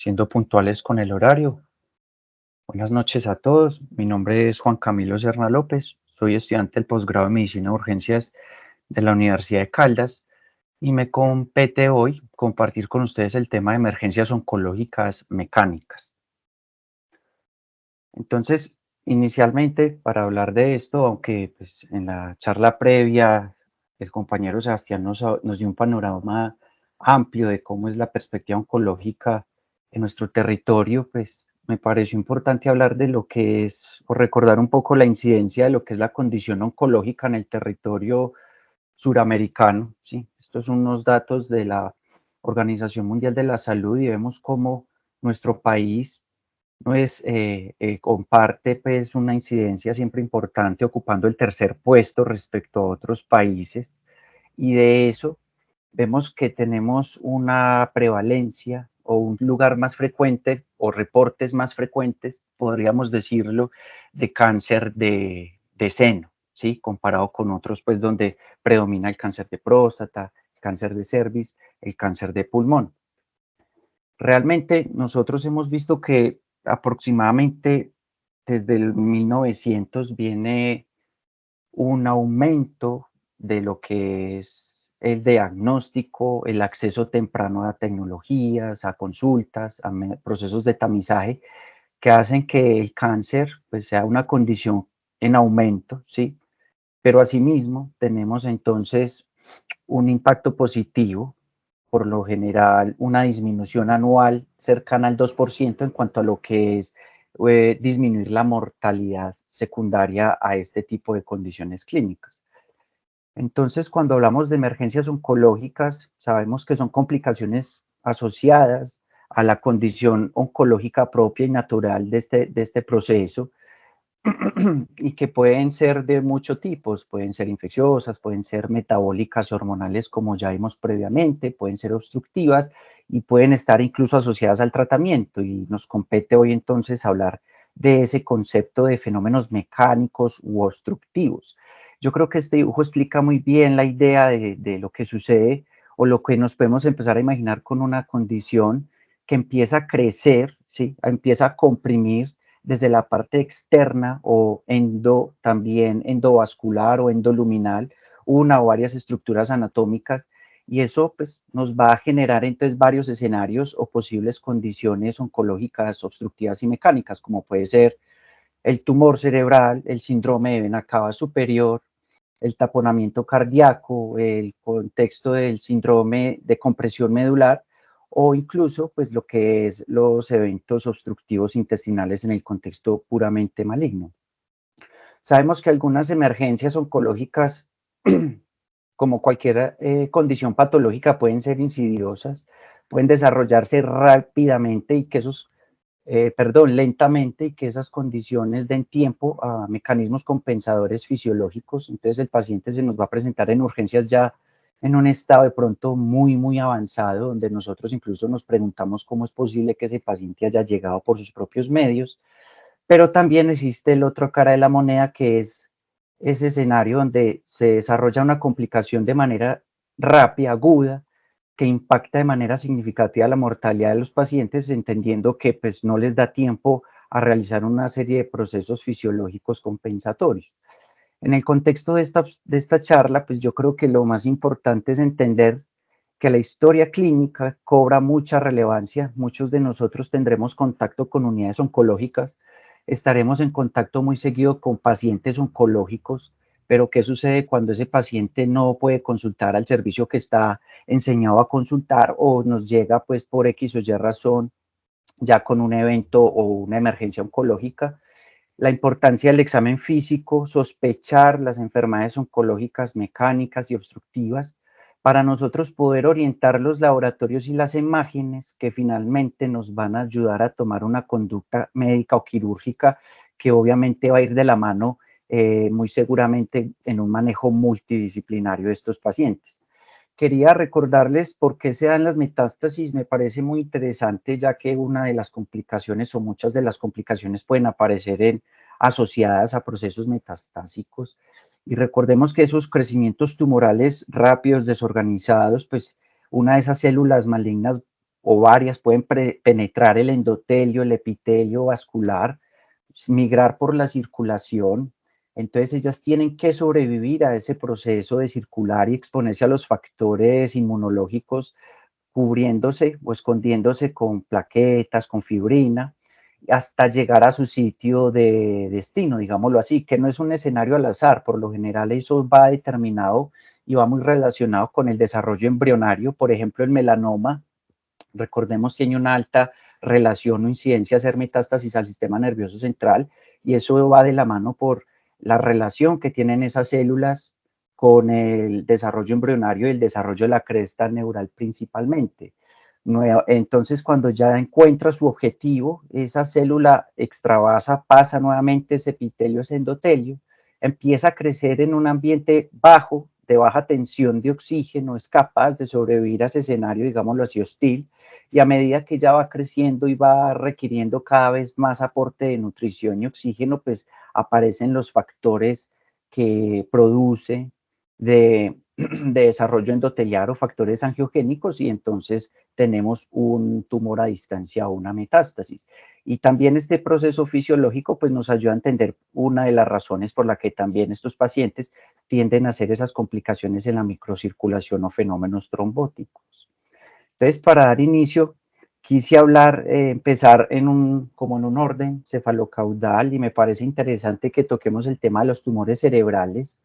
siendo puntuales con el horario. Buenas noches a todos. Mi nombre es Juan Camilo Serna López. Soy estudiante del posgrado de Medicina de Urgencias de la Universidad de Caldas y me compete hoy compartir con ustedes el tema de emergencias oncológicas mecánicas. Entonces, inicialmente, para hablar de esto, aunque pues, en la charla previa el compañero Sebastián nos dio un panorama amplio de cómo es la perspectiva oncológica en nuestro territorio, pues me pareció importante hablar de lo que es, o recordar un poco la incidencia de lo que es la condición oncológica en el territorio suramericano, ¿sí? Estos son unos datos de la Organización Mundial de la Salud y vemos cómo nuestro país no es, comparte pues una incidencia siempre importante, ocupando el tercer puesto respecto a otros países, y de eso vemos que tenemos una prevalencia o un lugar más frecuente o reportes más frecuentes, podríamos decirlo, de cáncer de seno, ¿sí? Comparado con otros, pues donde predomina el cáncer de próstata, el cáncer de cervix, el cáncer de pulmón. Realmente nosotros hemos visto que aproximadamente desde el 1900 viene un aumento de lo que es el diagnóstico, el acceso temprano a tecnologías, a consultas, a procesos de tamizaje que hacen que el cáncer pues, sea una condición en aumento, ¿sí? Pero asimismo tenemos entonces un impacto positivo, por lo general una disminución anual cercana al 2% en cuanto a lo que es disminuir la mortalidad secundaria a este tipo de condiciones clínicas. Entonces, cuando hablamos de emergencias oncológicas, sabemos que son complicaciones asociadas a la condición oncológica propia y natural de este proceso, y que pueden ser de muchos tipos, pueden ser infecciosas, pueden ser metabólicas, hormonales, como ya vimos previamente, pueden ser obstructivas y pueden estar incluso asociadas al tratamiento. Y nos compete hoy entonces hablar de ese concepto de fenómenos mecánicos u obstructivos. Yo creo que este dibujo explica muy bien la idea de lo que sucede o lo que nos podemos empezar a imaginar con una condición que empieza a crecer, ¿sí? Empieza a comprimir desde la parte externa o también endovascular o endoluminal, una o varias estructuras anatómicas, y eso pues, nos va a generar entonces varios escenarios o posibles condiciones oncológicas obstructivas y mecánicas, como puede ser el tumor cerebral, el síndrome de vena cava superior, el taponamiento cardíaco, el contexto del síndrome de compresión medular o incluso pues lo que es los eventos obstructivos intestinales en el contexto puramente maligno. Sabemos que algunas emergencias oncológicas, como cualquier condición patológica, pueden ser insidiosas, pueden desarrollarse rápidamente y que lentamente, y que esas condiciones den tiempo a mecanismos compensadores fisiológicos. Entonces el paciente se nos va a presentar en urgencias ya en un estado de pronto muy avanzado, donde nosotros incluso nos preguntamos cómo es posible que ese paciente haya llegado por sus propios medios. Pero también existe la otra cara de la moneda, que es ese escenario donde se desarrolla una complicación de manera rápida, aguda, que impacta de manera significativa la mortalidad de los pacientes, entendiendo que pues, no les da tiempo a realizar una serie de procesos fisiológicos compensatorios. En el contexto de esta charla, pues yo creo que lo más importante es entender que la historia clínica cobra mucha relevancia. Muchos de nosotros tendremos contacto con unidades oncológicas, estaremos en contacto muy seguido con pacientes oncológicos, pero ¿qué sucede cuando ese paciente no puede consultar al servicio que está enseñado a consultar o nos llega pues por X o Y razón ya con un evento o una emergencia oncológica? La importancia del examen físico, sospechar las enfermedades oncológicas mecánicas y obstructivas, para nosotros poder orientar los laboratorios y las imágenes que finalmente nos van a ayudar a tomar una conducta médica o quirúrgica que obviamente va a ir de la mano muy seguramente en un manejo multidisciplinario de estos pacientes. Quería recordarles por qué se dan las metástasis. Me parece muy interesante, ya que una de las complicaciones o muchas de las complicaciones pueden aparecer asociadas a procesos metastásicos. Y recordemos que esos crecimientos tumorales rápidos, desorganizados, pues una de esas células malignas o varias pueden penetrar el endotelio, el epitelio vascular, migrar por la circulación. Entonces ellas tienen que sobrevivir a ese proceso de circular y exponerse a los factores inmunológicos, cubriéndose o escondiéndose con plaquetas, con fibrina, hasta llegar a su sitio de destino, digámoslo así, que no es un escenario al azar. Por lo general eso va determinado y va muy relacionado con el desarrollo embrionario. Por ejemplo, el melanoma, recordemos que tiene una alta relación o incidencia de hacer metástasis al sistema nervioso central, y eso va de la mano por la relación que tienen esas células con el desarrollo embrionario y el desarrollo de la cresta neural principalmente. Entonces, cuando ya encuentra su objetivo, esa célula extravasa pasa nuevamente ese epitelio, ese endotelio, empieza a crecer en un ambiente bajo, de baja tensión de oxígeno, es capaz de sobrevivir a ese escenario, digámoslo así, hostil, y a medida que ya va creciendo y va requiriendo cada vez más aporte de nutrición y oxígeno, pues aparecen los factores que produce de desarrollo endoteliar o factores angiogénicos, y entonces tenemos un tumor a distancia o una metástasis. Y también este proceso fisiológico pues nos ayuda a entender una de las razones por la que también estos pacientes tienden a hacer esas complicaciones en la microcirculación o fenómenos trombóticos. Entonces, para dar inicio, quise hablar, empezar como en un orden cefalocaudal, y me parece interesante que toquemos el tema de los tumores cerebrales.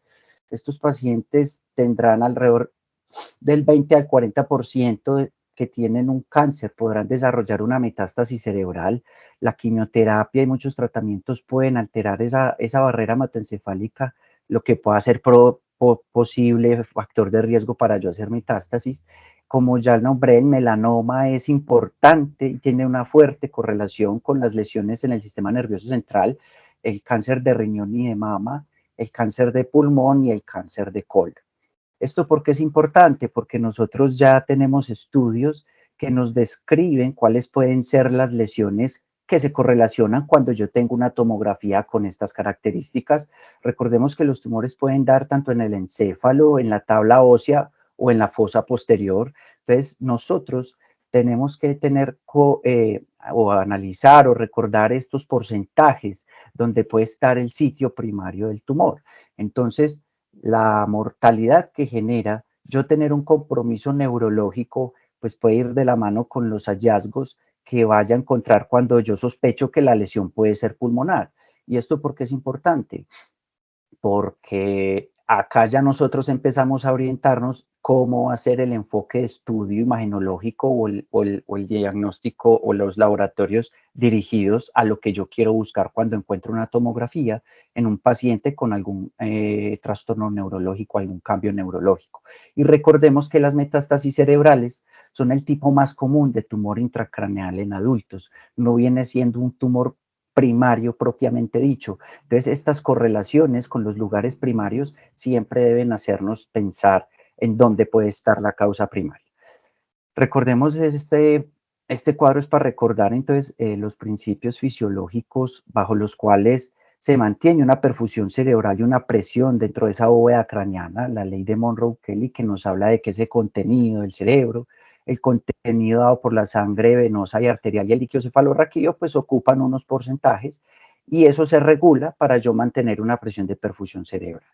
Estos pacientes tendrán alrededor del 20 al 40% que tienen un cáncer, podrán desarrollar una metástasis cerebral. La quimioterapia y muchos tratamientos pueden alterar esa barrera hematoencefálica, lo que pueda ser posible factor de riesgo para yo hacer metástasis. Como ya nombré, el melanoma es importante y tiene una fuerte correlación con las lesiones en el sistema nervioso central, el cáncer de riñón y de mama, el cáncer de pulmón y el cáncer de colon. ¿Esto por qué es importante? Porque nosotros ya tenemos estudios que nos describen cuáles pueden ser las lesiones que se correlacionan cuando yo tengo una tomografía con estas características. Recordemos que los tumores pueden dar tanto en el encéfalo, en la tabla ósea o en la fosa posterior. Entonces, nosotros tenemos que tener o analizar o recordar estos porcentajes donde puede estar el sitio primario del tumor. Entonces, la mortalidad que genera yo tener un compromiso neurológico, pues puede ir de la mano con los hallazgos que vaya a encontrar cuando yo sospecho que la lesión puede ser pulmonar. ¿Y esto por qué es importante? Porque acá ya nosotros empezamos a orientarnos cómo hacer el enfoque de estudio imagenológico o el diagnóstico o los laboratorios dirigidos a lo que yo quiero buscar cuando encuentro una tomografía en un paciente con algún trastorno neurológico, algún cambio neurológico. Y recordemos que las metástasis cerebrales son el tipo más común de tumor intracraneal en adultos. No viene siendo un tumor primario propiamente dicho. Entonces, estas correlaciones con los lugares primarios siempre deben hacernos pensar en dónde puede estar la causa primaria. Recordemos, este cuadro es para recordar entonces los principios fisiológicos bajo los cuales se mantiene una perfusión cerebral y una presión dentro de esa bóveda craneana, la ley de Monroe-Kelly, que nos habla de que ese contenido del cerebro, el contenido dado por la sangre venosa y arterial y el líquido cefalorraquídeo, pues ocupan unos porcentajes, y eso se regula para yo mantener una presión de perfusión cerebral.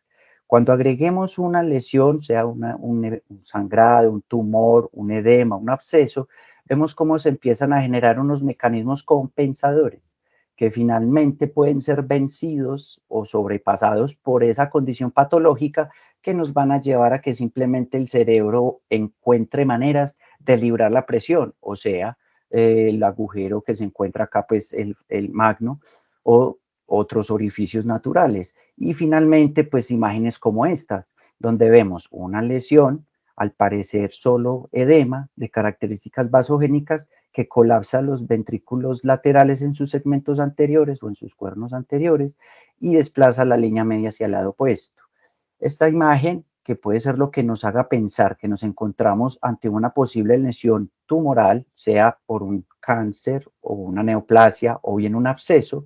Cuando agreguemos una lesión, sea un sangrado, un tumor, un edema, un absceso, vemos cómo se empiezan a generar unos mecanismos compensadores que finalmente pueden ser vencidos o sobrepasados por esa condición patológica, que nos van a llevar a que simplemente el cerebro encuentre maneras de librar la presión, o sea, el agujero que se encuentra acá, pues el magno, o otros orificios naturales. Y finalmente, pues imágenes como estas, donde vemos una lesión, al parecer solo edema de características vasogénicas, que colapsa los ventrículos laterales en sus segmentos anteriores o en sus cuernos anteriores y desplaza la línea media hacia el lado opuesto. Esta imagen, que puede ser lo que nos haga pensar que nos encontramos ante una posible lesión tumoral, sea por un cáncer o una neoplasia o bien un absceso,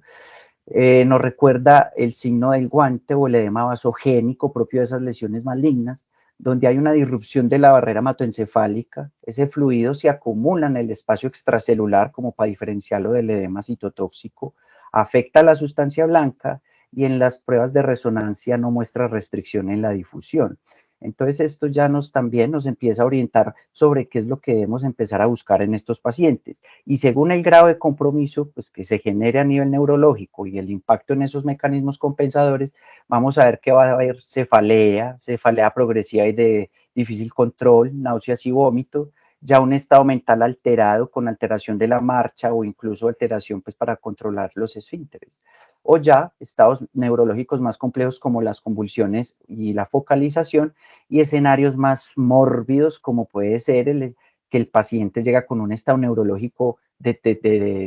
nos recuerda el signo del guante o el edema vasogénico propio de esas lesiones malignas, donde hay una disrupción de la barrera hematoencefálica, ese fluido se acumula en el espacio extracelular como para diferenciarlo del edema citotóxico, afecta a la sustancia blanca y en las pruebas de resonancia no muestra restricción en la difusión. Entonces esto ya también nos empieza a orientar sobre qué es lo que debemos empezar a buscar en estos pacientes. Y según el grado de compromiso pues, que se genere a nivel neurológico y el impacto en esos mecanismos compensadores, vamos a ver que va a haber cefalea, cefalea progresiva y de difícil control, náuseas y vómito, ya un estado mental alterado con alteración de la marcha o incluso alteración pues, para controlar los esfínteres. O ya estados neurológicos más complejos como las convulsiones y la focalización y escenarios más mórbidos como puede ser que el paciente llega con un estado neurológico de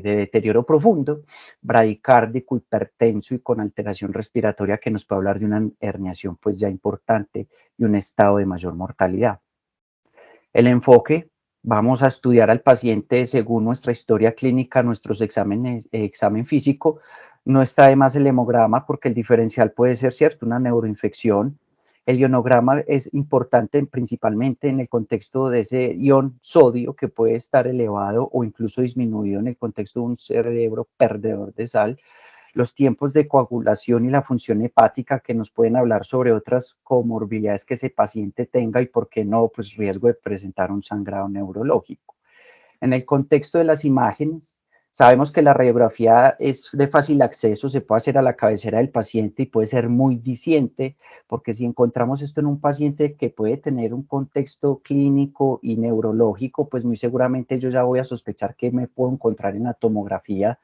deterioro profundo, bradicárdico, hipertenso y con alteración respiratoria que nos puede hablar de una herniación pues ya importante y un estado de mayor mortalidad. El enfoque, vamos a estudiar al paciente según nuestra historia clínica, nuestros exámenes, examen físico. No está de más el hemograma porque el diferencial puede ser cierto, una neuroinfección. El ionograma es importante principalmente en el contexto de ese ion sodio que puede estar elevado o incluso disminuido en el contexto de un cerebro perdedor de sal, los tiempos de coagulación y la función hepática que nos pueden hablar sobre otras comorbilidades que ese paciente tenga y por qué no, pues riesgo de presentar un sangrado neurológico. En el contexto de las imágenes, sabemos que la radiografía es de fácil acceso, se puede hacer a la cabecera del paciente y puede ser muy diciente, porque si encontramos esto en un paciente que puede tener un contexto clínico y neurológico, pues muy seguramente yo ya voy a sospechar que me puedo encontrar en la tomografía.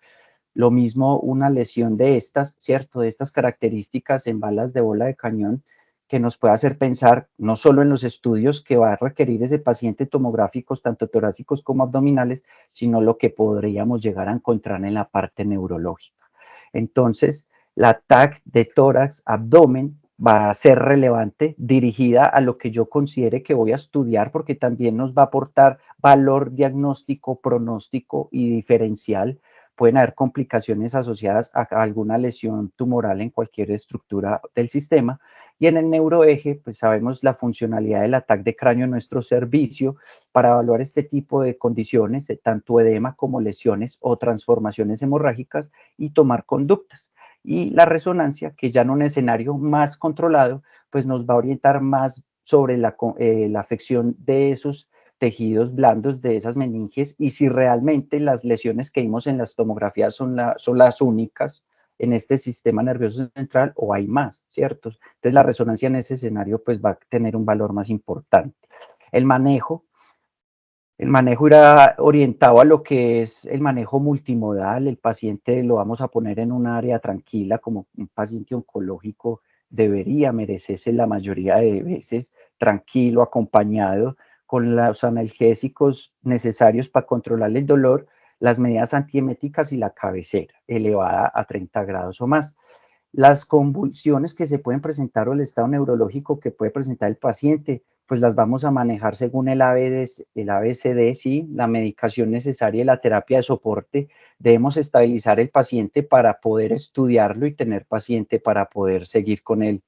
Lo mismo una lesión de estas, ¿cierto? De estas características en balas de bola de cañón que nos puede hacer pensar no solo en los estudios que va a requerir ese paciente tomográficos, tanto torácicos como abdominales, sino lo que podríamos llegar a encontrar en la parte neurológica. Entonces, la TAC de tórax, abdomen, va a ser relevante, dirigida a lo que yo considere que voy a estudiar, porque también nos va a aportar valor diagnóstico, pronóstico y diferencial. Pueden haber complicaciones asociadas a alguna lesión tumoral en cualquier estructura del sistema. Y en el neuroeje, pues sabemos la funcionalidad del ataque de cráneo en nuestro servicio para evaluar este tipo de condiciones, tanto edema como lesiones o transformaciones hemorrágicas y tomar conductas. Y la resonancia, que ya en un escenario más controlado, pues nos va a orientar más sobre la afección de esos tejidos blandos de esas meninges y si realmente las lesiones que vimos en las tomografías son las únicas en este sistema nervioso central o hay más, ¿cierto? Entonces la resonancia en ese escenario pues va a tener un valor más importante. El manejo, el manejo irá orientado a lo que es el manejo multimodal. El paciente lo vamos a poner en un área tranquila, como un paciente oncológico debería merecerse la mayoría de veces, tranquilo, acompañado, con los analgésicos necesarios para controlar el dolor, las medidas antieméticas y la cabecera elevada a 30 grados o más. Las convulsiones que se pueden presentar o el estado neurológico que puede presentar el paciente, pues las vamos a manejar según el ABCD, ¿sí? La medicación necesaria y la terapia de soporte. Debemos estabilizar el paciente para poder estudiarlo y tener paciente para poder seguir con el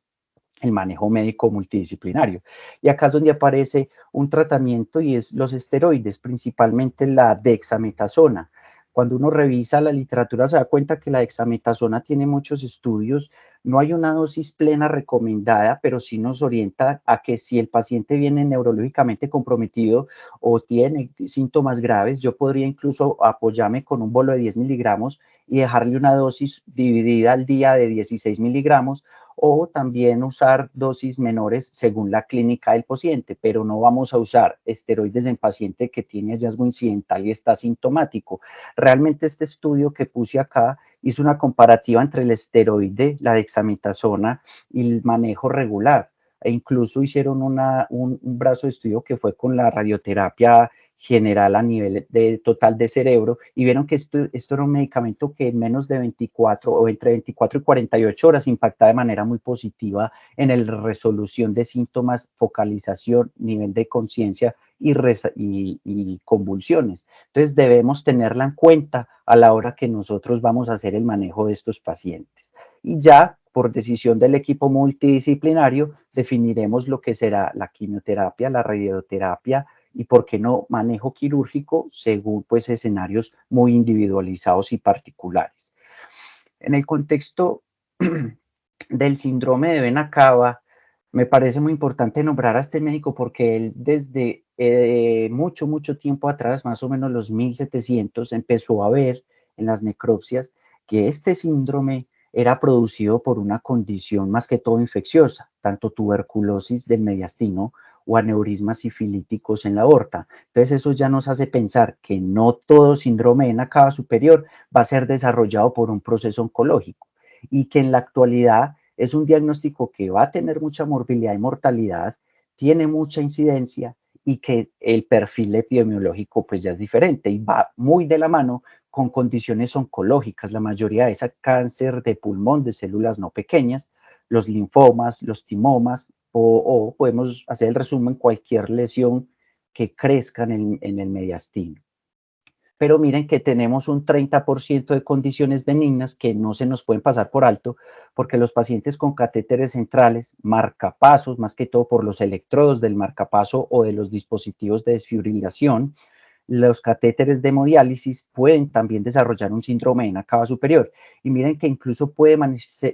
manejo médico multidisciplinario. Y acá es donde aparece un tratamiento y es los esteroides, principalmente la dexametasona. Cuando uno revisa la literatura se da cuenta que la dexametasona tiene muchos estudios, no hay una dosis plena recomendada, pero sí nos orienta a que si el paciente viene neurológicamente comprometido o tiene síntomas graves, yo podría incluso apoyarme con un bolo de 10 miligramos y dejarle una dosis dividida al día de 16 miligramos o también usar dosis menores según la clínica del paciente, pero no vamos a usar esteroides en paciente que tiene hallazgo incidental y está sintomático. Realmente este estudio que puse acá hizo una comparativa entre el esteroide, la dexametasona y el manejo regular. E incluso hicieron un brazo de estudio que fue con la radioterapia general a nivel de total de cerebro y vieron que esto era un medicamento que en menos de 24 o entre 24 y 48 horas impacta de manera muy positiva en la resolución de síntomas, focalización, nivel de conciencia y convulsiones. Entonces debemos tenerla en cuenta a la hora que nosotros vamos a hacer el manejo de estos pacientes. Y ya por decisión del equipo multidisciplinario, definiremos lo que será la quimioterapia, la radioterapia y, por qué no, manejo quirúrgico según pues escenarios muy individualizados y particulares. En el contexto del síndrome de vena cava, me parece muy importante nombrar a este médico porque él desde mucho, mucho tiempo atrás, más o menos los 1700, empezó a ver en las necropsias que este síndrome era producido por una condición más que todo infecciosa, tanto tuberculosis del mediastino o aneurismas sifilíticos en la aorta. Entonces eso ya nos hace pensar que no todo síndrome de vena cava superior va a ser desarrollado por un proceso oncológico y que en la actualidad es un diagnóstico que va a tener mucha morbilidad y mortalidad, tiene mucha incidencia y que el perfil epidemiológico pues ya es diferente y va muy de la mano con condiciones oncológicas. La mayoría de ese cáncer de pulmón de células no pequeñas, los linfomas, los timomas o podemos hacer el resumen, cualquier lesión que crezca en el mediastino. Pero miren que tenemos un 30% de condiciones benignas que no se nos pueden pasar por alto, porque los pacientes con catéteres centrales, marcapasos, más que todo por los electrodos del marcapaso o de los dispositivos de desfibrilación, los catéteres de hemodiálisis pueden también desarrollar un síndrome de vena cava superior. Y miren que incluso puede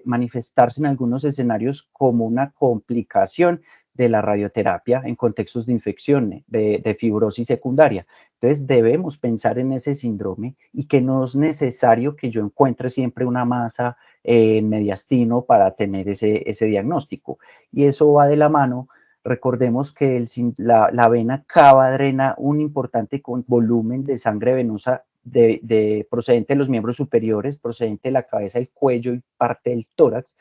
manifestarse en algunos escenarios como una complicación de la radioterapia en contextos de infección, de fibrosis secundaria. Entonces debemos pensar en ese síndrome y que no es necesario que yo encuentre siempre una masa en mediastino para tener ese diagnóstico. Y eso va de la mano. Recordemos que la vena cava drena un importante volumen de sangre venosa procedente de los miembros superiores, procedente de la cabeza, el cuello y parte del tórax.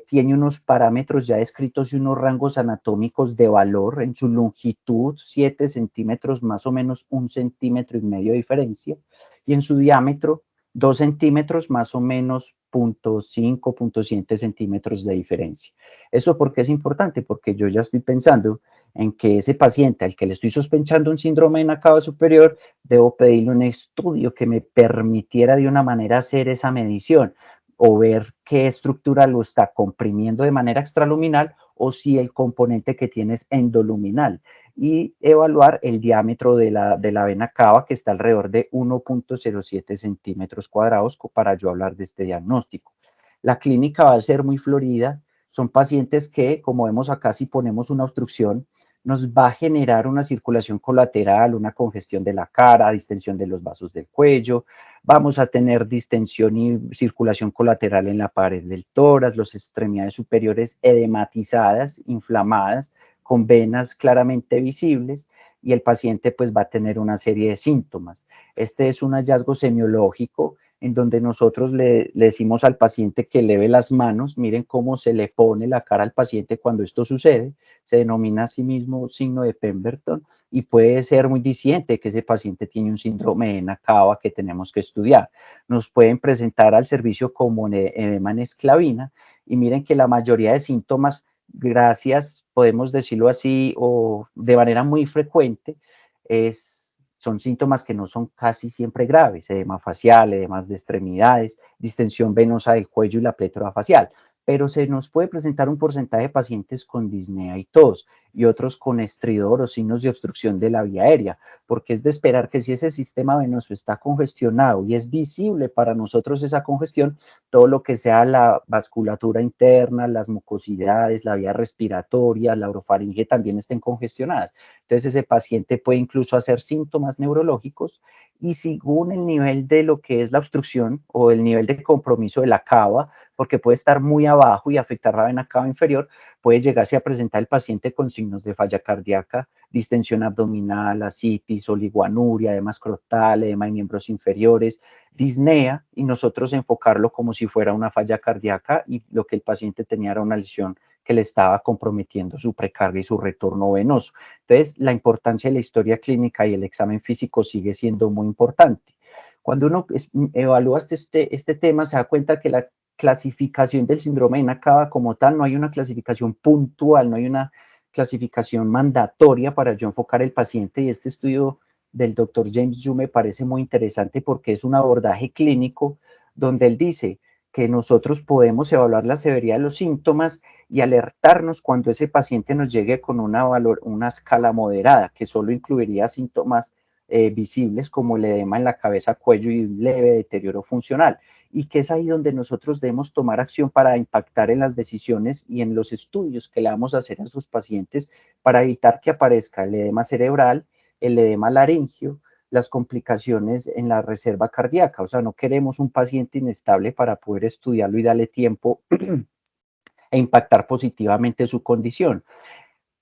Tiene unos parámetros ya descritos y unos rangos anatómicos de valor en su longitud, 7 centímetros, más o menos 1,5 centímetros de diferencia, y en su diámetro, 2 centímetros, más o menos 0,5, 0,7 centímetros de diferencia. ¿Eso por qué es importante? Porque yo ya estoy pensando en que ese paciente al que le estoy sospechando un síndrome de vena cava superior, debo pedirle un estudio que me permitiera de una manera hacer esa medición o ver qué estructura lo está comprimiendo de manera extraluminal o si el componente que tiene es endoluminal y evaluar el diámetro de la vena cava que está alrededor de 1,07 centímetros cuadrados para yo hablar de este diagnóstico. La clínica va a ser muy florida, son pacientes que, como vemos acá, si ponemos una obstrucción, nos va a generar una circulación colateral, una congestión de la cara, distensión de los vasos del cuello, vamos a tener distensión y circulación colateral en la pared del tórax, las extremidades superiores edematizadas, inflamadas, con venas claramente visibles y el paciente pues va a tener una serie de síntomas. Este es un hallazgo semiológico en donde nosotros le decimos al paciente que leve las manos, miren cómo se le pone la cara al paciente cuando esto sucede, se denomina a sí mismo signo de Pemberton y puede ser muy diciente que ese paciente tiene un síndrome de vena cava que tenemos que estudiar. Nos pueden presentar al servicio como edema en esclavina y miren que la mayoría de síntomas, gracias, podemos decirlo así, o de manera muy frecuente, son síntomas que no son casi siempre graves, edema facial, edemas de extremidades, distensión venosa del cuello y la plétora facial, pero se nos puede presentar un porcentaje de pacientes con disnea y tos y otros con estridor o signos de obstrucción de la vía aérea, porque es de esperar que si ese sistema venoso está congestionado y es visible para nosotros esa congestión, todo lo que sea la vasculatura interna, las mucosidades, la vía respiratoria, la orofaringe también estén congestionadas. Entonces ese paciente puede incluso hacer síntomas neurológicos y según el nivel de lo que es la obstrucción o el nivel de compromiso de la cava, porque puede estar muy abajo y afectar la vena cava inferior, puede llegarse a presentar el paciente con signos de falla cardíaca, distensión abdominal, ascitis, oliguanuria, edema escrotal, edema de miembros inferiores, disnea, y nosotros enfocarlo como si fuera una falla cardíaca y lo que el paciente tenía era una lesión que le estaba comprometiendo su precarga y su retorno venoso. Entonces, la importancia de la historia clínica y el examen físico sigue siendo muy importante. Cuando uno evalúa este tema, se da cuenta que la clasificación del síndrome de vena cava como tal, no hay una clasificación puntual, no hay una clasificación mandatoria para yo enfocar el paciente y este estudio del doctor James Yu me parece muy interesante porque es un abordaje clínico donde él dice que nosotros podemos evaluar la severidad de los síntomas y alertarnos cuando ese paciente nos llegue con una escala moderada, que solo incluiría síntomas visibles como el edema en la cabeza, cuello y un leve deterioro funcional. Y que es ahí donde nosotros debemos tomar acción para impactar en las decisiones y en los estudios que le vamos a hacer a sus pacientes para evitar que aparezca el edema cerebral, el edema laringio, las complicaciones en la reserva cardíaca. O sea, no queremos un paciente inestable para poder estudiarlo y darle tiempo e impactar positivamente su condición.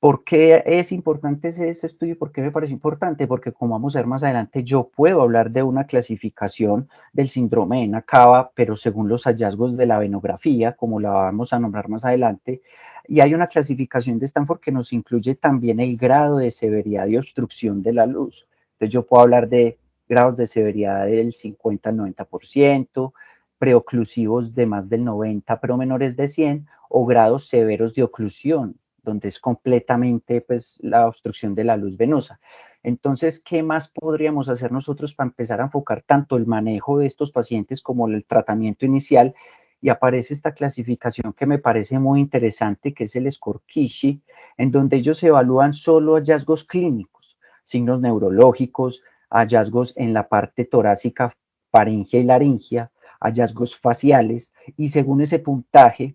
¿Por qué es importante ese estudio? ¿Por qué me parece importante? Porque como vamos a ver más adelante, yo puedo hablar de una clasificación del síndrome de Nakaba, pero según los hallazgos de la venografía, como la vamos a nombrar más adelante, y hay una clasificación de Stanford que nos incluye también el grado de severidad y obstrucción de la luz. Entonces yo puedo hablar de grados de severidad del 50 al 90%, preoclusivos de más del 90, pero menores de 100, o grados severos de oclusión, donde es completamente pues, la obstrucción de la luz venosa. Entonces, ¿qué más podríamos hacer nosotros para empezar a enfocar tanto el manejo de estos pacientes como el tratamiento inicial? Y aparece esta clasificación que me parece muy interesante, que es el score Kishi, en donde ellos evalúan solo hallazgos clínicos, signos neurológicos, hallazgos en la parte torácica, faringe y laringia, hallazgos faciales, y según ese puntaje,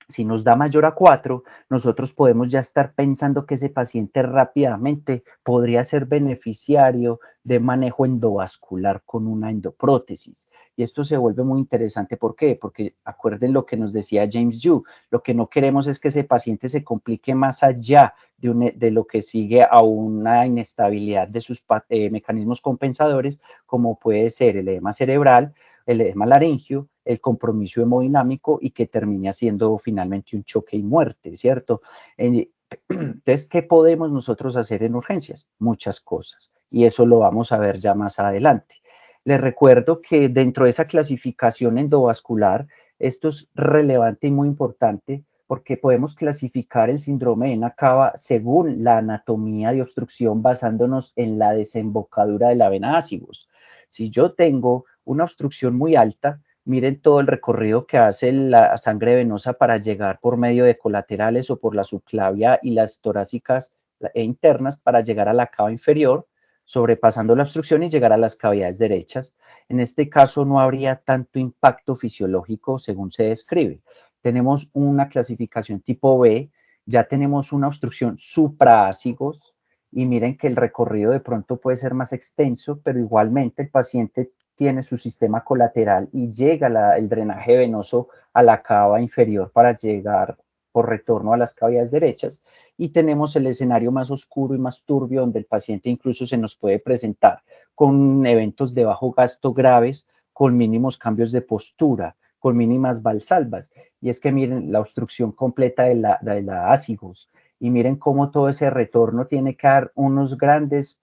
si nos da mayor a 4, nosotros podemos ya estar pensando que ese paciente rápidamente podría ser beneficiario de manejo endovascular con una endoprótesis. Y esto se vuelve muy interesante. ¿Por qué? Porque acuerden lo que nos decía James Yu, lo que no queremos es que ese paciente se complique más allá de lo que sigue a una inestabilidad de sus mecanismos compensadores, como puede ser el edema cerebral, el edema laringio, el compromiso hemodinámico y que termine siendo finalmente un choque y muerte, ¿cierto? Entonces, ¿qué podemos nosotros hacer en urgencias? Muchas cosas, y eso lo vamos a ver ya más adelante. Les recuerdo que dentro de esa clasificación endovascular, esto es relevante y muy importante porque podemos clasificar el síndrome de Nakaba según la anatomía de obstrucción basándonos en la desembocadura de la vena ácigos. Si yo tengo una obstrucción muy alta, miren todo el recorrido que hace la sangre venosa para llegar por medio de colaterales o por la subclavia y las torácicas internas para llegar a la cava inferior, sobrepasando la obstrucción y llegar a las cavidades derechas. En este caso no habría tanto impacto fisiológico según se describe. Tenemos una clasificación tipo B, ya tenemos una obstrucción supraácigos y miren que el recorrido de pronto puede ser más extenso, pero igualmente el paciente tiene su sistema colateral y llega el drenaje venoso a la cava inferior para llegar por retorno a las cavidades derechas, y tenemos el escenario más oscuro y más turbio donde el paciente incluso se nos puede presentar con eventos de bajo gasto graves, con mínimos cambios de postura, con mínimas valsalvas. Y es que miren la obstrucción completa de la ácigos, y miren cómo todo ese retorno tiene que dar unos grandes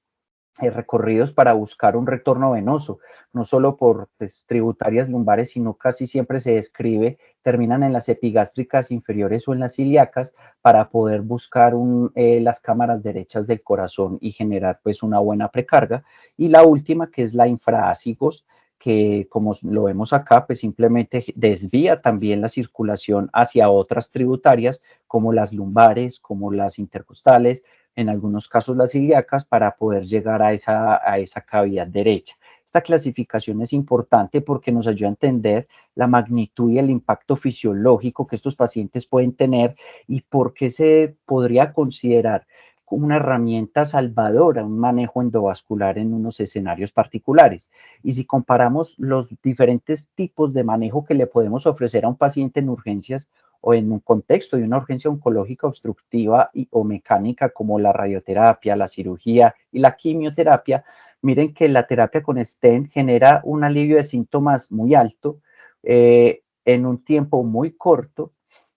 recorridos para buscar un retorno venoso, no solo por pues, tributarias lumbares, sino casi siempre se describe, terminan en las epigástricas inferiores o en las ilíacas para poder buscar las cámaras derechas del corazón y generar pues una buena precarga. Y la última, que es la infraácigos, que como lo vemos acá, pues simplemente desvía también la circulación hacia otras tributarias, como las lumbares, como las intercostales, en algunos casos las ilíacas, para poder llegar a esa cavidad derecha. Esta clasificación es importante porque nos ayuda a entender la magnitud y el impacto fisiológico que estos pacientes pueden tener y por qué se podría considerar como una herramienta salvadora, un manejo endovascular en unos escenarios particulares. Y si comparamos los diferentes tipos de manejo que le podemos ofrecer a un paciente en urgencias o en un contexto de una urgencia oncológica obstructiva o mecánica como la radioterapia, la cirugía y la quimioterapia, miren que la terapia con stent genera un alivio de síntomas muy alto en un tiempo muy corto.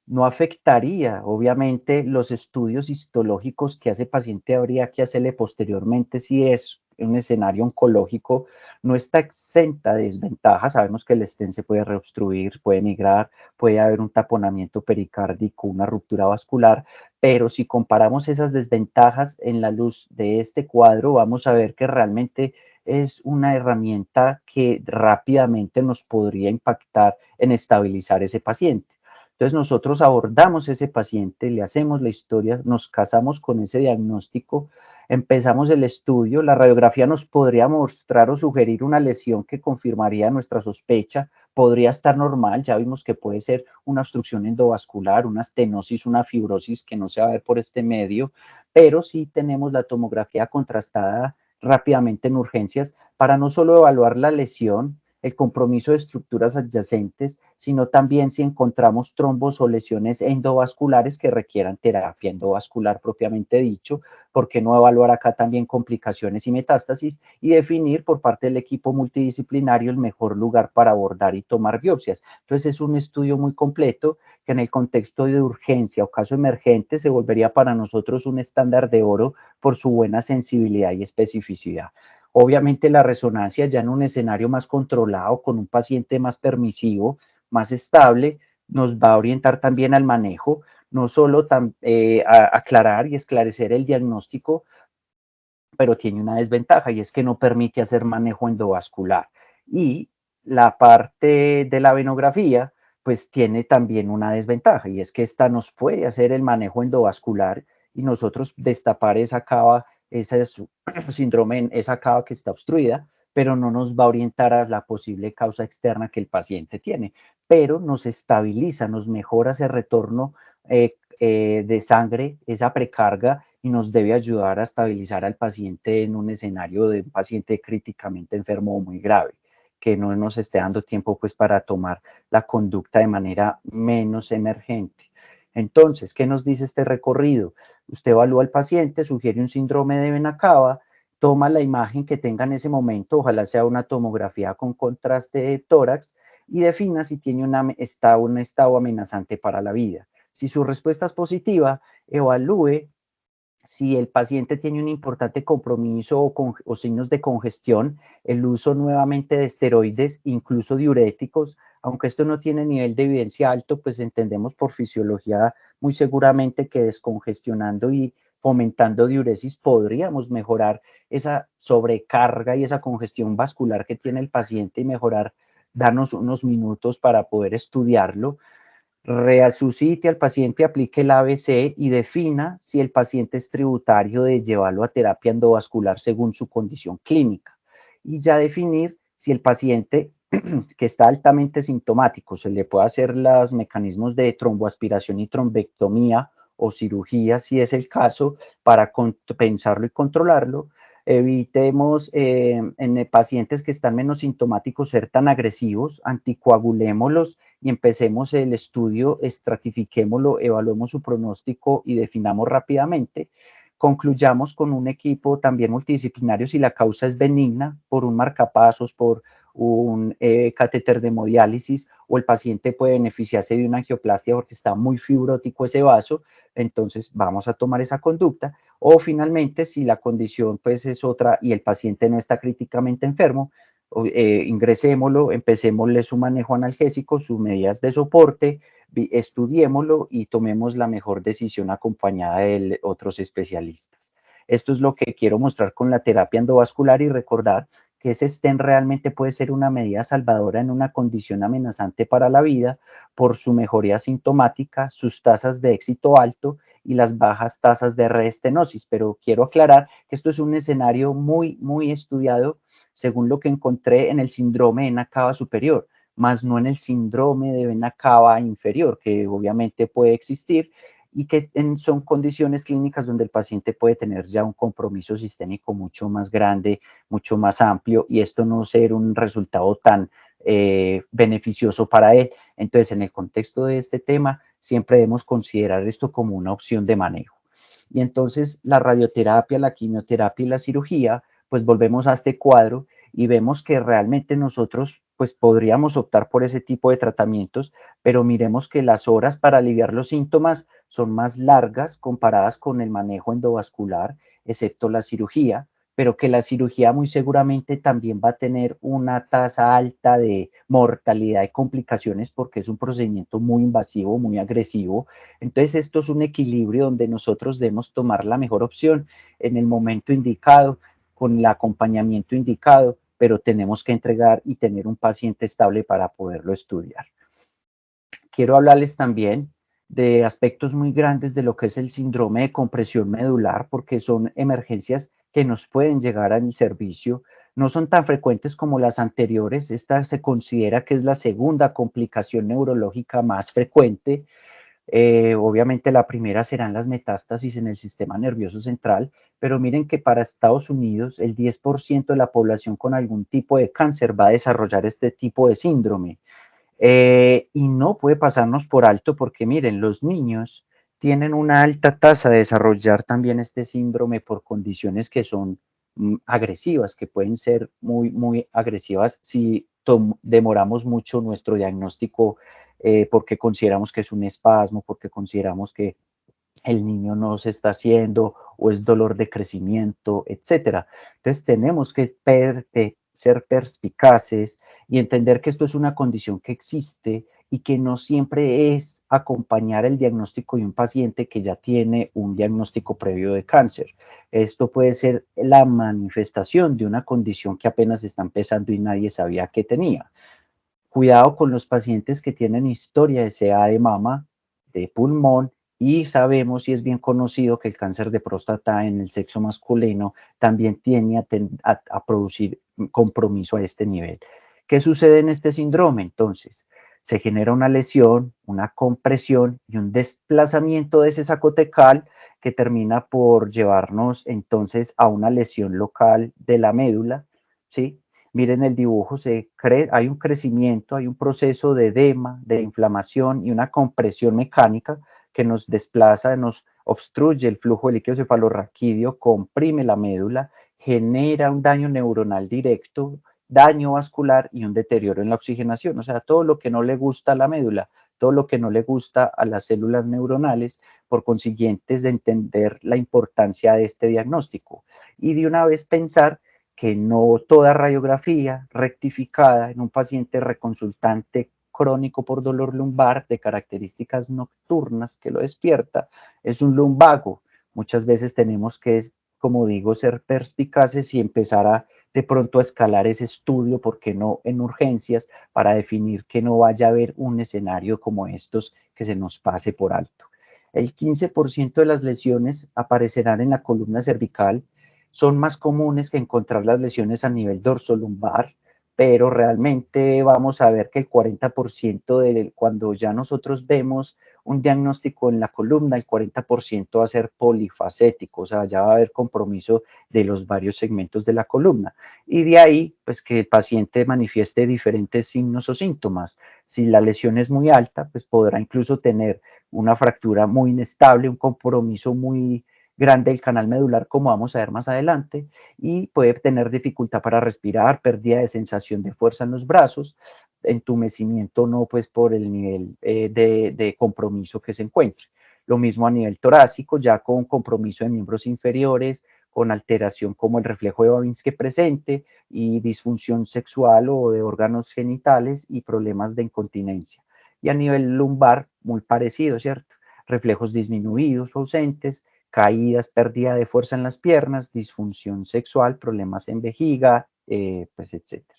No afectaría, obviamente, los estudios histológicos que ese paciente habría que hacerle posteriormente si es un escenario oncológico. No está exenta de desventajas. Sabemos que el stent se puede reobstruir, puede migrar, puede haber un taponamiento pericárdico, una ruptura vascular, pero si comparamos esas desventajas en la luz de este cuadro, vamos a ver que realmente es una herramienta que rápidamente nos podría impactar en estabilizar ese paciente. Entonces nosotros abordamos ese paciente, le hacemos la historia, nos casamos con ese diagnóstico, empezamos el estudio, la radiografía nos podría mostrar o sugerir una lesión que confirmaría nuestra sospecha, podría estar normal, ya vimos que puede ser una obstrucción endovascular, una estenosis, una fibrosis que no se va a ver por este medio, pero sí tenemos la tomografía contrastada rápidamente en urgencias para no solo evaluar la lesión, el compromiso de estructuras adyacentes, sino también si encontramos trombos o lesiones endovasculares que requieran terapia endovascular propiamente dicho, ¿por qué no evaluar acá también complicaciones y metástasis y definir por parte del equipo multidisciplinario el mejor lugar para abordar y tomar biopsias? Entonces es un estudio muy completo que en el contexto de urgencia o caso emergente se volvería para nosotros un estándar de oro por su buena sensibilidad y especificidad. Obviamente la resonancia ya en un escenario más controlado, con un paciente más permisivo, más estable, nos va a orientar también al manejo, no solo aclarar y esclarecer el diagnóstico, pero tiene una desventaja y es que no permite hacer manejo endovascular. Y la parte de la venografía, pues tiene también una desventaja y es que esta nos puede hacer el manejo endovascular y nosotros destapar esa cava, ese síndrome, esa cava que está obstruida, pero no nos va a orientar a la posible causa externa que el paciente tiene, pero nos estabiliza, nos mejora ese retorno de sangre, esa precarga y nos debe ayudar a estabilizar al paciente en un escenario de un paciente críticamente enfermo o muy grave, que no nos esté dando tiempo pues para tomar la conducta de manera menos emergente. Entonces, ¿qué nos dice este recorrido? Usted evalúa al paciente, sugiere un síndrome de vena cava, toma la imagen que tenga en ese momento, ojalá sea una tomografía con contraste de tórax, y defina si tiene un estado amenazante para la vida. Si su respuesta es positiva, evalúe si el paciente tiene un importante compromiso o signos de congestión, el uso nuevamente de esteroides, incluso diuréticos, aunque esto no tiene nivel de evidencia alto, pues entendemos por fisiología muy seguramente que descongestionando y fomentando diuresis podríamos mejorar esa sobrecarga y esa congestión vascular que tiene el paciente y mejorar, darnos unos minutos para poder estudiarlo. Resucite al paciente, aplique el ABC y defina si el paciente es tributario de llevarlo a terapia endovascular según su condición clínica. Y ya definir si el paciente que está altamente sintomático, se le puede hacer los mecanismos de tromboaspiración y trombectomía o cirugía, si es el caso, para pensarlo y controlarlo. Evitemos en pacientes que están menos sintomáticos ser tan agresivos, anticoagulémoslos y empecemos el estudio, estratifiquémoslo, evaluemos su pronóstico y definamos rápidamente. Concluyamos con un equipo también multidisciplinario si la causa es benigna, por un marcapasos, por un catéter de hemodiálisis o el paciente puede beneficiarse de una angioplastia porque está muy fibrótico ese vaso, entonces vamos a tomar esa conducta. O finalmente, si la condición pues es otra y el paciente no está críticamente enfermo, ingresémoslo, empecémosle su manejo analgésico, sus medidas de soporte, estudiémoslo y tomemos la mejor decisión acompañada de otros especialistas. Esto es lo que quiero mostrar con la terapia endovascular y recordar que ese stent realmente puede ser una medida salvadora en una condición amenazante para la vida por su mejoría sintomática, sus tasas de éxito alto y las bajas tasas de reestenosis. Pero quiero aclarar que esto es un escenario muy estudiado según lo que encontré en el síndrome de vena cava superior, más no en el síndrome de vena cava inferior, que obviamente puede existir y que son condiciones clínicas donde el paciente puede tener ya un compromiso sistémico mucho más grande, mucho más amplio y esto no ser un resultado tan beneficioso para él. Entonces, en el contexto de este tema, siempre debemos considerar esto como una opción de manejo. Y entonces la radioterapia, la quimioterapia y la cirugía, pues volvemos a este cuadro y vemos que realmente nosotros pues podríamos optar por ese tipo de tratamientos, pero miremos que las horas para aliviar los síntomas son más largas comparadas con el manejo endovascular, excepto la cirugía, pero que la cirugía muy seguramente también va a tener una tasa alta de mortalidad y complicaciones porque es un procedimiento muy invasivo, muy agresivo. Entonces esto es un equilibrio donde nosotros debemos tomar la mejor opción en el momento indicado, con el acompañamiento indicado, pero tenemos que entregar y tener un paciente estable para poderlo estudiar. Quiero hablarles también de aspectos muy grandes de lo que es el síndrome de compresión medular, porque son emergencias que nos pueden llegar al servicio. No son tan frecuentes como las anteriores. Esta se considera que es la segunda complicación neurológica más frecuente. Obviamente la primera serán las metástasis en el sistema nervioso central, pero miren que para Estados Unidos el 10% de la población con algún tipo de cáncer va a desarrollar este tipo de síndrome. Y no puede pasarnos por alto porque miren, los niños tienen una alta tasa de desarrollar también este síndrome por condiciones que son agresivas, que pueden ser muy agresivas si demoramos mucho nuestro diagnóstico porque consideramos que es un espasmo, porque consideramos que el niño no se está haciendo o es dolor de crecimiento, etcétera. Entonces tenemos que ser perspicaces y entender que esto es una condición que existe y que no siempre es acompañar el diagnóstico de un paciente que ya tiene un diagnóstico previo de cáncer. Esto puede ser la manifestación de una condición que apenas está empezando y nadie sabía que tenía. Cuidado con los pacientes que tienen historia de CA de mama, de pulmón, y sabemos y es bien conocido que el cáncer de próstata en el sexo masculino también tiene a producir compromiso a este nivel. ¿Qué sucede en este síndrome? Entonces, se genera una lesión, una compresión y un desplazamiento de ese saco tecal que termina por llevarnos entonces a una lesión local de la médula, ¿sí? Miren el dibujo, hay un crecimiento, hay un proceso de edema, de inflamación y una compresión mecánica que nos desplaza, nos obstruye el flujo de líquido cefalorraquídeo, comprime la médula, genera un daño neuronal directo, daño vascular y un deterioro en la oxigenación. O sea, todo lo que no le gusta a la médula, todo lo que no le gusta a las células neuronales, por consiguiente, es de entender la importancia de este diagnóstico. Y de una vez pensar que no toda radiografía rectificada en un paciente reconsultante crónico por dolor lumbar de características nocturnas que lo despierta es un lumbago. Muchas veces tenemos que, como digo, ser perspicaces y empezar a de pronto a escalar ese estudio, porque no en urgencias, para definir que no vaya a haber un escenario como estos que se nos pase por alto. El 15% de las lesiones aparecerán en la columna cervical. Son más comunes que encontrar las lesiones a nivel dorsolumbar, pero realmente vamos a ver que el 40% de cuando ya nosotros vemos un diagnóstico en la columna, el 40% va a ser polifacético, o sea, ya va a haber compromiso de los varios segmentos de la columna. Y de ahí, pues que el paciente manifieste diferentes signos o síntomas. Si la lesión es muy alta, pues podrá incluso tener una fractura muy inestable, un compromiso muy grande del canal medular, como vamos a ver más adelante, y puede tener dificultad para respirar, pérdida de sensación de fuerza en los brazos, entumecimiento no pues por el nivel de compromiso que se encuentre. Lo mismo a nivel torácico, ya con compromiso de miembros inferiores, con alteración como el reflejo de Babinski presente y disfunción sexual o de órganos genitales y problemas de incontinencia. Y a nivel lumbar, muy parecido, ¿cierto? Reflejos disminuidos o ausentes, caídas, pérdida de fuerza en las piernas, disfunción sexual, problemas en vejiga, pues etcétera.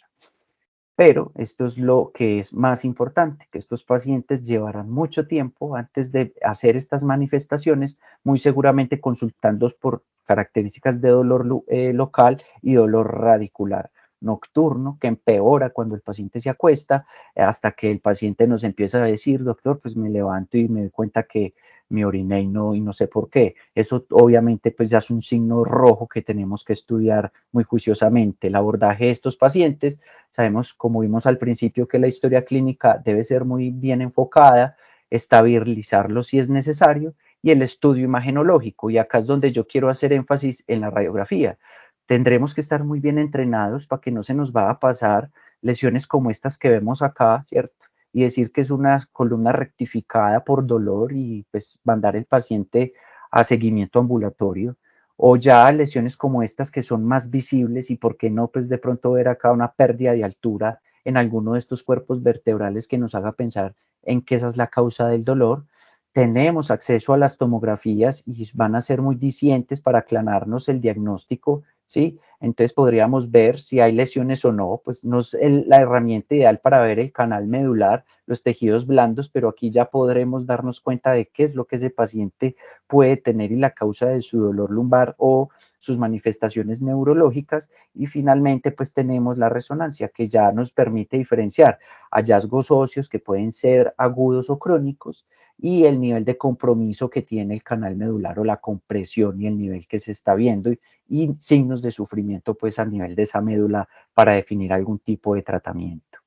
Pero esto es lo que es más importante, que estos pacientes llevarán mucho tiempo antes de hacer estas manifestaciones, muy seguramente consultando por características de dolor local y dolor radicular nocturno, que empeora cuando el paciente se acuesta, hasta que el paciente nos empieza a decir, doctor, pues me levanto y me doy cuenta que me oriné y no sé por qué. Eso obviamente pues ya es un signo rojo que tenemos que estudiar muy juiciosamente. El abordaje de estos pacientes, sabemos, como vimos al principio, que la historia clínica debe ser muy bien enfocada, estabilizarlo si es necesario, y el estudio imagenológico. Y acá es donde yo quiero hacer énfasis en la radiografía. Tendremos que estar muy bien entrenados para que no se nos va a pasar lesiones como estas que vemos acá, ¿cierto? Y decir que es una columna rectificada por dolor y pues mandar el paciente a seguimiento ambulatorio, o ya lesiones como estas que son más visibles y por qué no pues de pronto ver acá una pérdida de altura en alguno de estos cuerpos vertebrales que nos haga pensar en que esa es la causa del dolor. Tenemos acceso a las tomografías y van a ser muy dicientes para aclararnos el diagnóstico ¿sí? Entonces podríamos ver si hay lesiones o no, pues no es la herramienta ideal para ver el canal medular, los tejidos blandos, pero aquí ya podremos darnos cuenta de qué es lo que ese paciente puede tener y la causa de su dolor lumbar o sus manifestaciones neurológicas. Y finalmente pues tenemos la resonancia, que ya nos permite diferenciar hallazgos óseos que pueden ser agudos o crónicos y el nivel de compromiso que tiene el canal medular o la compresión y el nivel que se está viendo y signos de sufrimiento pues a nivel de esa médula para definir algún tipo de tratamiento.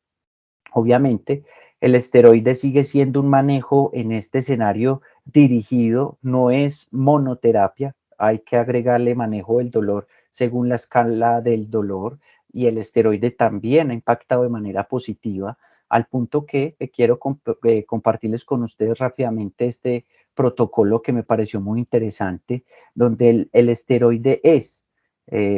Obviamente, el esteroide sigue siendo un manejo en este escenario dirigido, no es monoterapia, hay que agregarle manejo del dolor según la escala del dolor y el esteroide también ha impactado de manera positiva al punto que quiero compartirles con ustedes rápidamente este protocolo que me pareció muy interesante, donde el esteroide es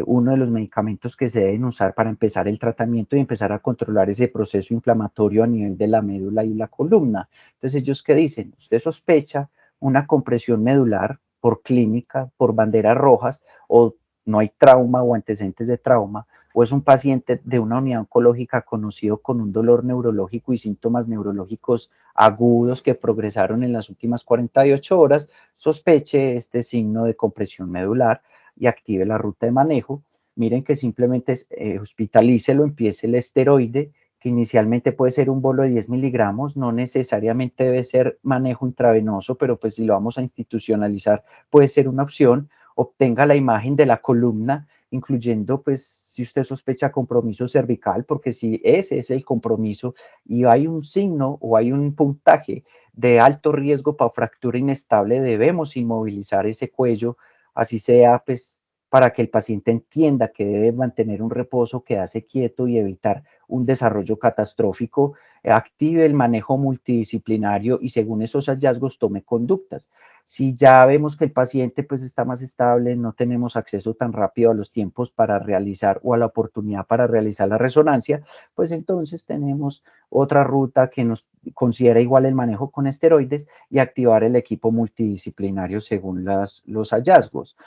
uno de los medicamentos que se deben usar para empezar el tratamiento y empezar a controlar ese proceso inflamatorio a nivel de la médula y la columna. Entonces, ellos qué dicen, usted sospecha una compresión medular por clínica, por banderas rojas, o no hay trauma o antecedentes de trauma, o es un paciente de una unidad oncológica conocido con un dolor neurológico y síntomas neurológicos agudos que progresaron en las últimas 48 horas, sospeche este signo de compresión medular y active la ruta de manejo. Miren que simplemente hospitalícelo, empiece el esteroide, que inicialmente puede ser un bolo de 10 miligramos, no necesariamente debe ser manejo intravenoso, pero pues si lo vamos a institucionalizar puede ser una opción. Obtenga la imagen de la columna, incluyendo pues si usted sospecha compromiso cervical, porque si ese es el compromiso y hay un signo o hay un puntaje de alto riesgo para fractura inestable, debemos inmovilizar ese cuello, así sea pues para que el paciente entienda que debe mantener un reposo, quedarse quieto y evitar un desarrollo catastrófico, active el manejo multidisciplinario y según esos hallazgos tome conductas. Si ya vemos que el paciente pues está más estable, no tenemos acceso tan rápido a los tiempos para realizar o a la oportunidad para realizar la resonancia, pues entonces tenemos otra ruta que nos considera igual el manejo con esteroides y activar el equipo multidisciplinario según los hallazgos.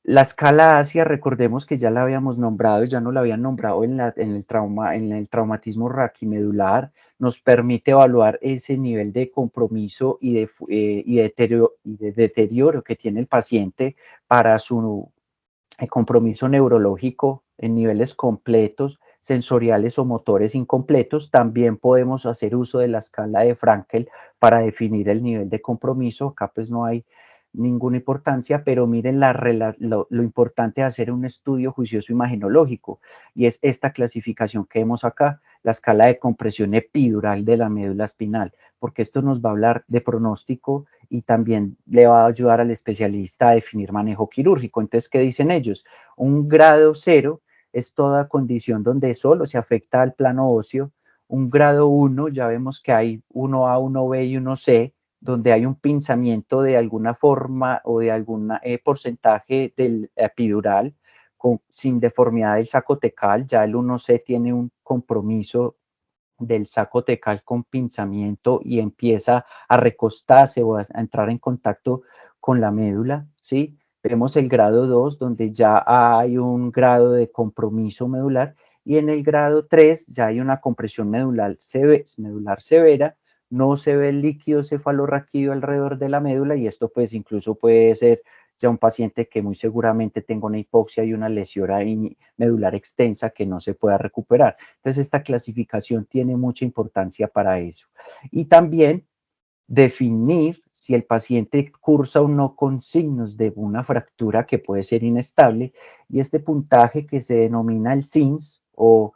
La escala Asia, recordemos que ya la habíamos nombrado, ya no la habían nombrado en el traumatismo raquimedular, nos permite evaluar ese nivel de compromiso y de deterioro que tiene el paciente para su compromiso neurológico en niveles completos, sensoriales o motores incompletos. También podemos hacer uso de la escala de Frankel para definir el nivel de compromiso. Acá pues no hay ninguna importancia, pero miren lo importante de hacer un estudio juicioso imagenológico y es esta clasificación que vemos acá, la escala de compresión epidural de la médula espinal, porque esto nos va a hablar de pronóstico y también le va a ayudar al especialista a definir manejo quirúrgico. Entonces, ¿qué dicen ellos? Un grado 0 es toda condición donde solo se afecta al plano óseo. Un grado 1, ya vemos que hay 1A, 1B y 1C, donde hay un pinzamiento de alguna forma o de algún porcentaje del epidural sin deformidad del saco tecal. Ya el 1C tiene un compromiso del saco tecal con pinzamiento y empieza a recostarse o a entrar en contacto con la médula, ¿sí? Vemos el grado 2 donde ya hay un grado de compromiso medular y en el grado 3 ya hay una compresión medular severa, no se ve el líquido cefalorraquídeo alrededor de la médula y esto pues incluso puede ser ya un paciente que muy seguramente tenga una hipoxia y una lesión medular extensa que no se pueda recuperar. Entonces, esta clasificación tiene mucha importancia para eso. Y también definir si el paciente cursa o no con signos de una fractura que puede ser inestable y este puntaje que se denomina el SINS o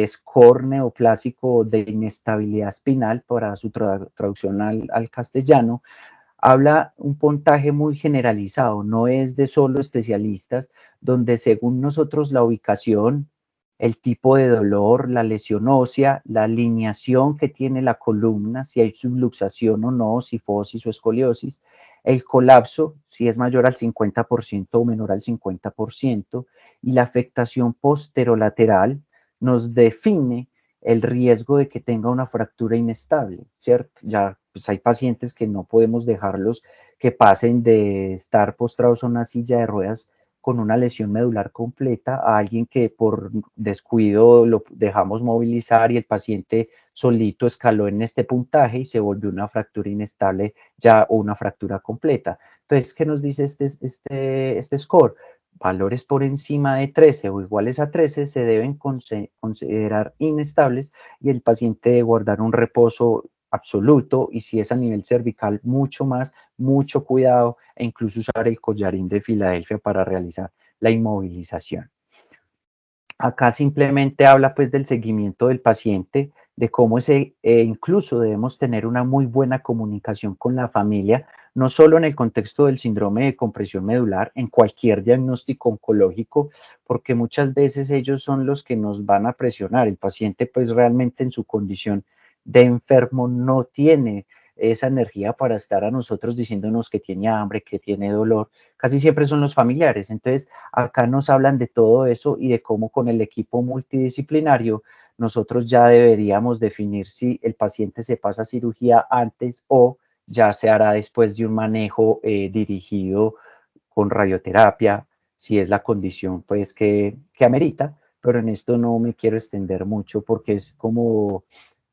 score neoplásico de inestabilidad espinal para su traducción al castellano, habla un puntaje muy generalizado, no es de solo especialistas, donde según nosotros la ubicación, el tipo de dolor, la lesión ósea, la alineación que tiene la columna, si hay subluxación o no, sifosis o escoliosis, el colapso, si es mayor al 50% o menor al 50%, y la afectación posterolateral nos define el riesgo de que tenga una fractura inestable, ¿cierto? Ya pues hay pacientes que no podemos dejarlos que pasen de estar postrados en una silla de ruedas con una lesión medular completa a alguien que por descuido lo dejamos movilizar y el paciente solito escaló en este puntaje y se volvió una fractura inestable ya o una fractura completa. Entonces, ¿qué nos dice este score? Valores por encima de 13 o iguales a 13 se deben considerar inestables y el paciente debe guardar un reposo absoluto y si es a nivel cervical mucho más, mucho cuidado e incluso usar el collarín de Filadelfia para realizar la inmovilización. Acá simplemente habla pues del seguimiento del paciente, de cómo incluso debemos tener una muy buena comunicación con la familia, no solo en el contexto del síndrome de compresión medular, en cualquier diagnóstico oncológico, porque muchas veces ellos son los que nos van a presionar. El paciente pues realmente en su condición de enfermo no tiene esa energía para estar a nosotros diciéndonos que tiene hambre, que tiene dolor, casi siempre son los familiares. Entonces, acá nos hablan de todo eso y de cómo con el equipo multidisciplinario nosotros ya deberíamos definir si el paciente se pasa a cirugía antes o ya se hará después de un manejo dirigido con radioterapia, si es la condición pues que amerita, pero en esto no me quiero extender mucho porque es como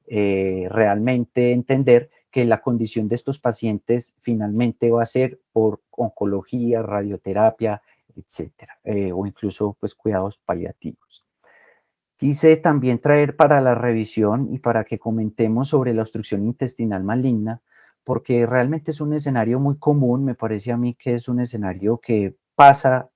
realmente entender que la condición de estos pacientes finalmente va a ser por oncología, radioterapia, etcétera, o incluso pues cuidados paliativos. Quise también traer para la revisión y para que comentemos sobre la obstrucción intestinal maligna, porque realmente es un escenario muy común, me parece a mí que es un escenario que pasa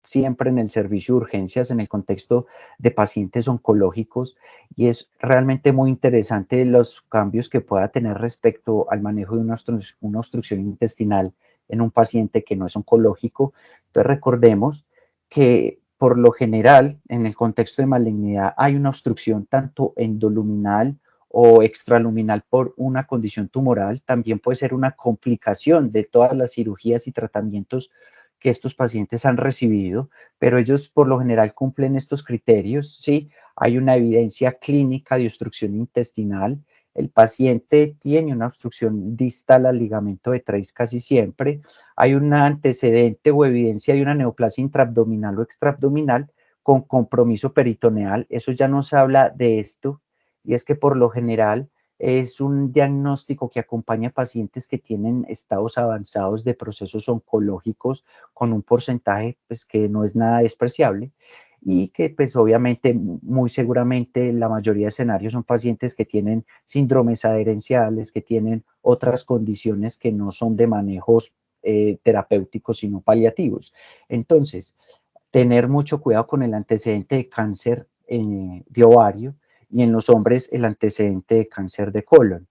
siempre en el servicio de urgencias en el contexto de pacientes oncológicos y es realmente muy interesante los cambios que pueda tener respecto al manejo de una obstrucción intestinal en un paciente que no es oncológico. Entonces recordemos que por lo general, en el contexto de malignidad, hay una obstrucción tanto endoluminal o extraluminal por una condición tumoral, también puede ser una complicación de todas las cirugías y tratamientos que estos pacientes han recibido, pero ellos por lo general cumplen estos criterios, ¿sí? Hay una evidencia clínica de obstrucción intestinal, el paciente tiene una obstrucción distal al ligamento de Treis casi siempre, hay un antecedente o evidencia de una neoplasia intraabdominal o extraabdominal con compromiso peritoneal. Eso ya nos habla de esto, y es que por lo general es un diagnóstico que acompaña a pacientes que tienen estados avanzados de procesos oncológicos con un porcentaje pues, que no es nada despreciable y que pues obviamente muy seguramente la mayoría de escenarios son pacientes que tienen síndromes adherenciales, que tienen otras condiciones que no son de manejos terapéuticos, sino paliativos. Entonces, tener mucho cuidado con el antecedente de cáncer de ovario y en los hombres el antecedente de cáncer de colon.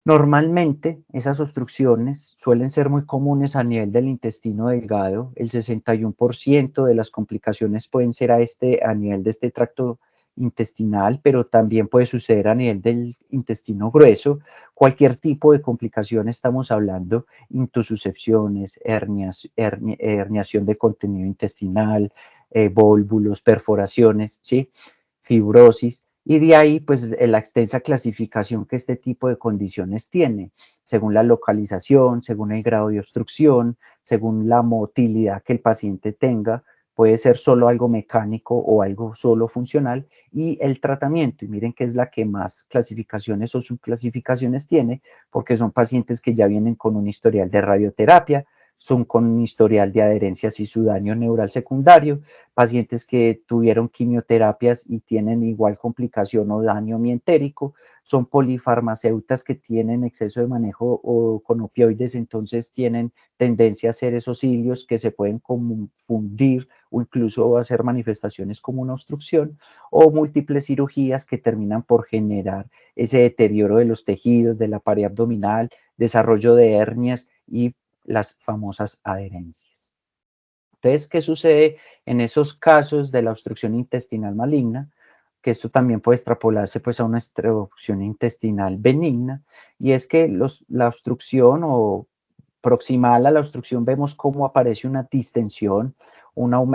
Normalmente esas obstrucciones suelen ser muy comunes a nivel del intestino delgado. El 61% de las complicaciones pueden ser a nivel de este tracto intestinal, pero también puede suceder a nivel del intestino grueso. Cualquier tipo de complicación estamos hablando, intususcepciones, herniación de contenido intestinal, vólvulos, perforaciones, ¿sí? Fibrosis. Y de ahí, pues, la extensa clasificación que este tipo de condiciones tiene, según la localización, según el grado de obstrucción, según la motilidad que el paciente tenga, puede ser solo algo mecánico o algo solo funcional, y el tratamiento, y miren que es la que más clasificaciones o subclasificaciones tiene, porque son pacientes que ya vienen con un historial de radioterapia, son con un historial de adherencias y su daño neural secundario, pacientes que tuvieron quimioterapias y tienen igual complicación o daño mientérico, son polifarmacéuticas que tienen exceso de manejo o con opioides, entonces tienen tendencia a hacer esos hilios que se pueden confundir o incluso hacer manifestaciones como una obstrucción, o múltiples cirugías que terminan por generar ese deterioro de los tejidos, de la pared abdominal, desarrollo de hernias y las famosas adherencias. Entonces, ¿qué sucede en esos casos de la obstrucción intestinal maligna? Que esto también puede extrapolarse pues, a una obstrucción intestinal benigna, y es que la obstrucción o proximal a la obstrucción vemos cómo aparece una distensión,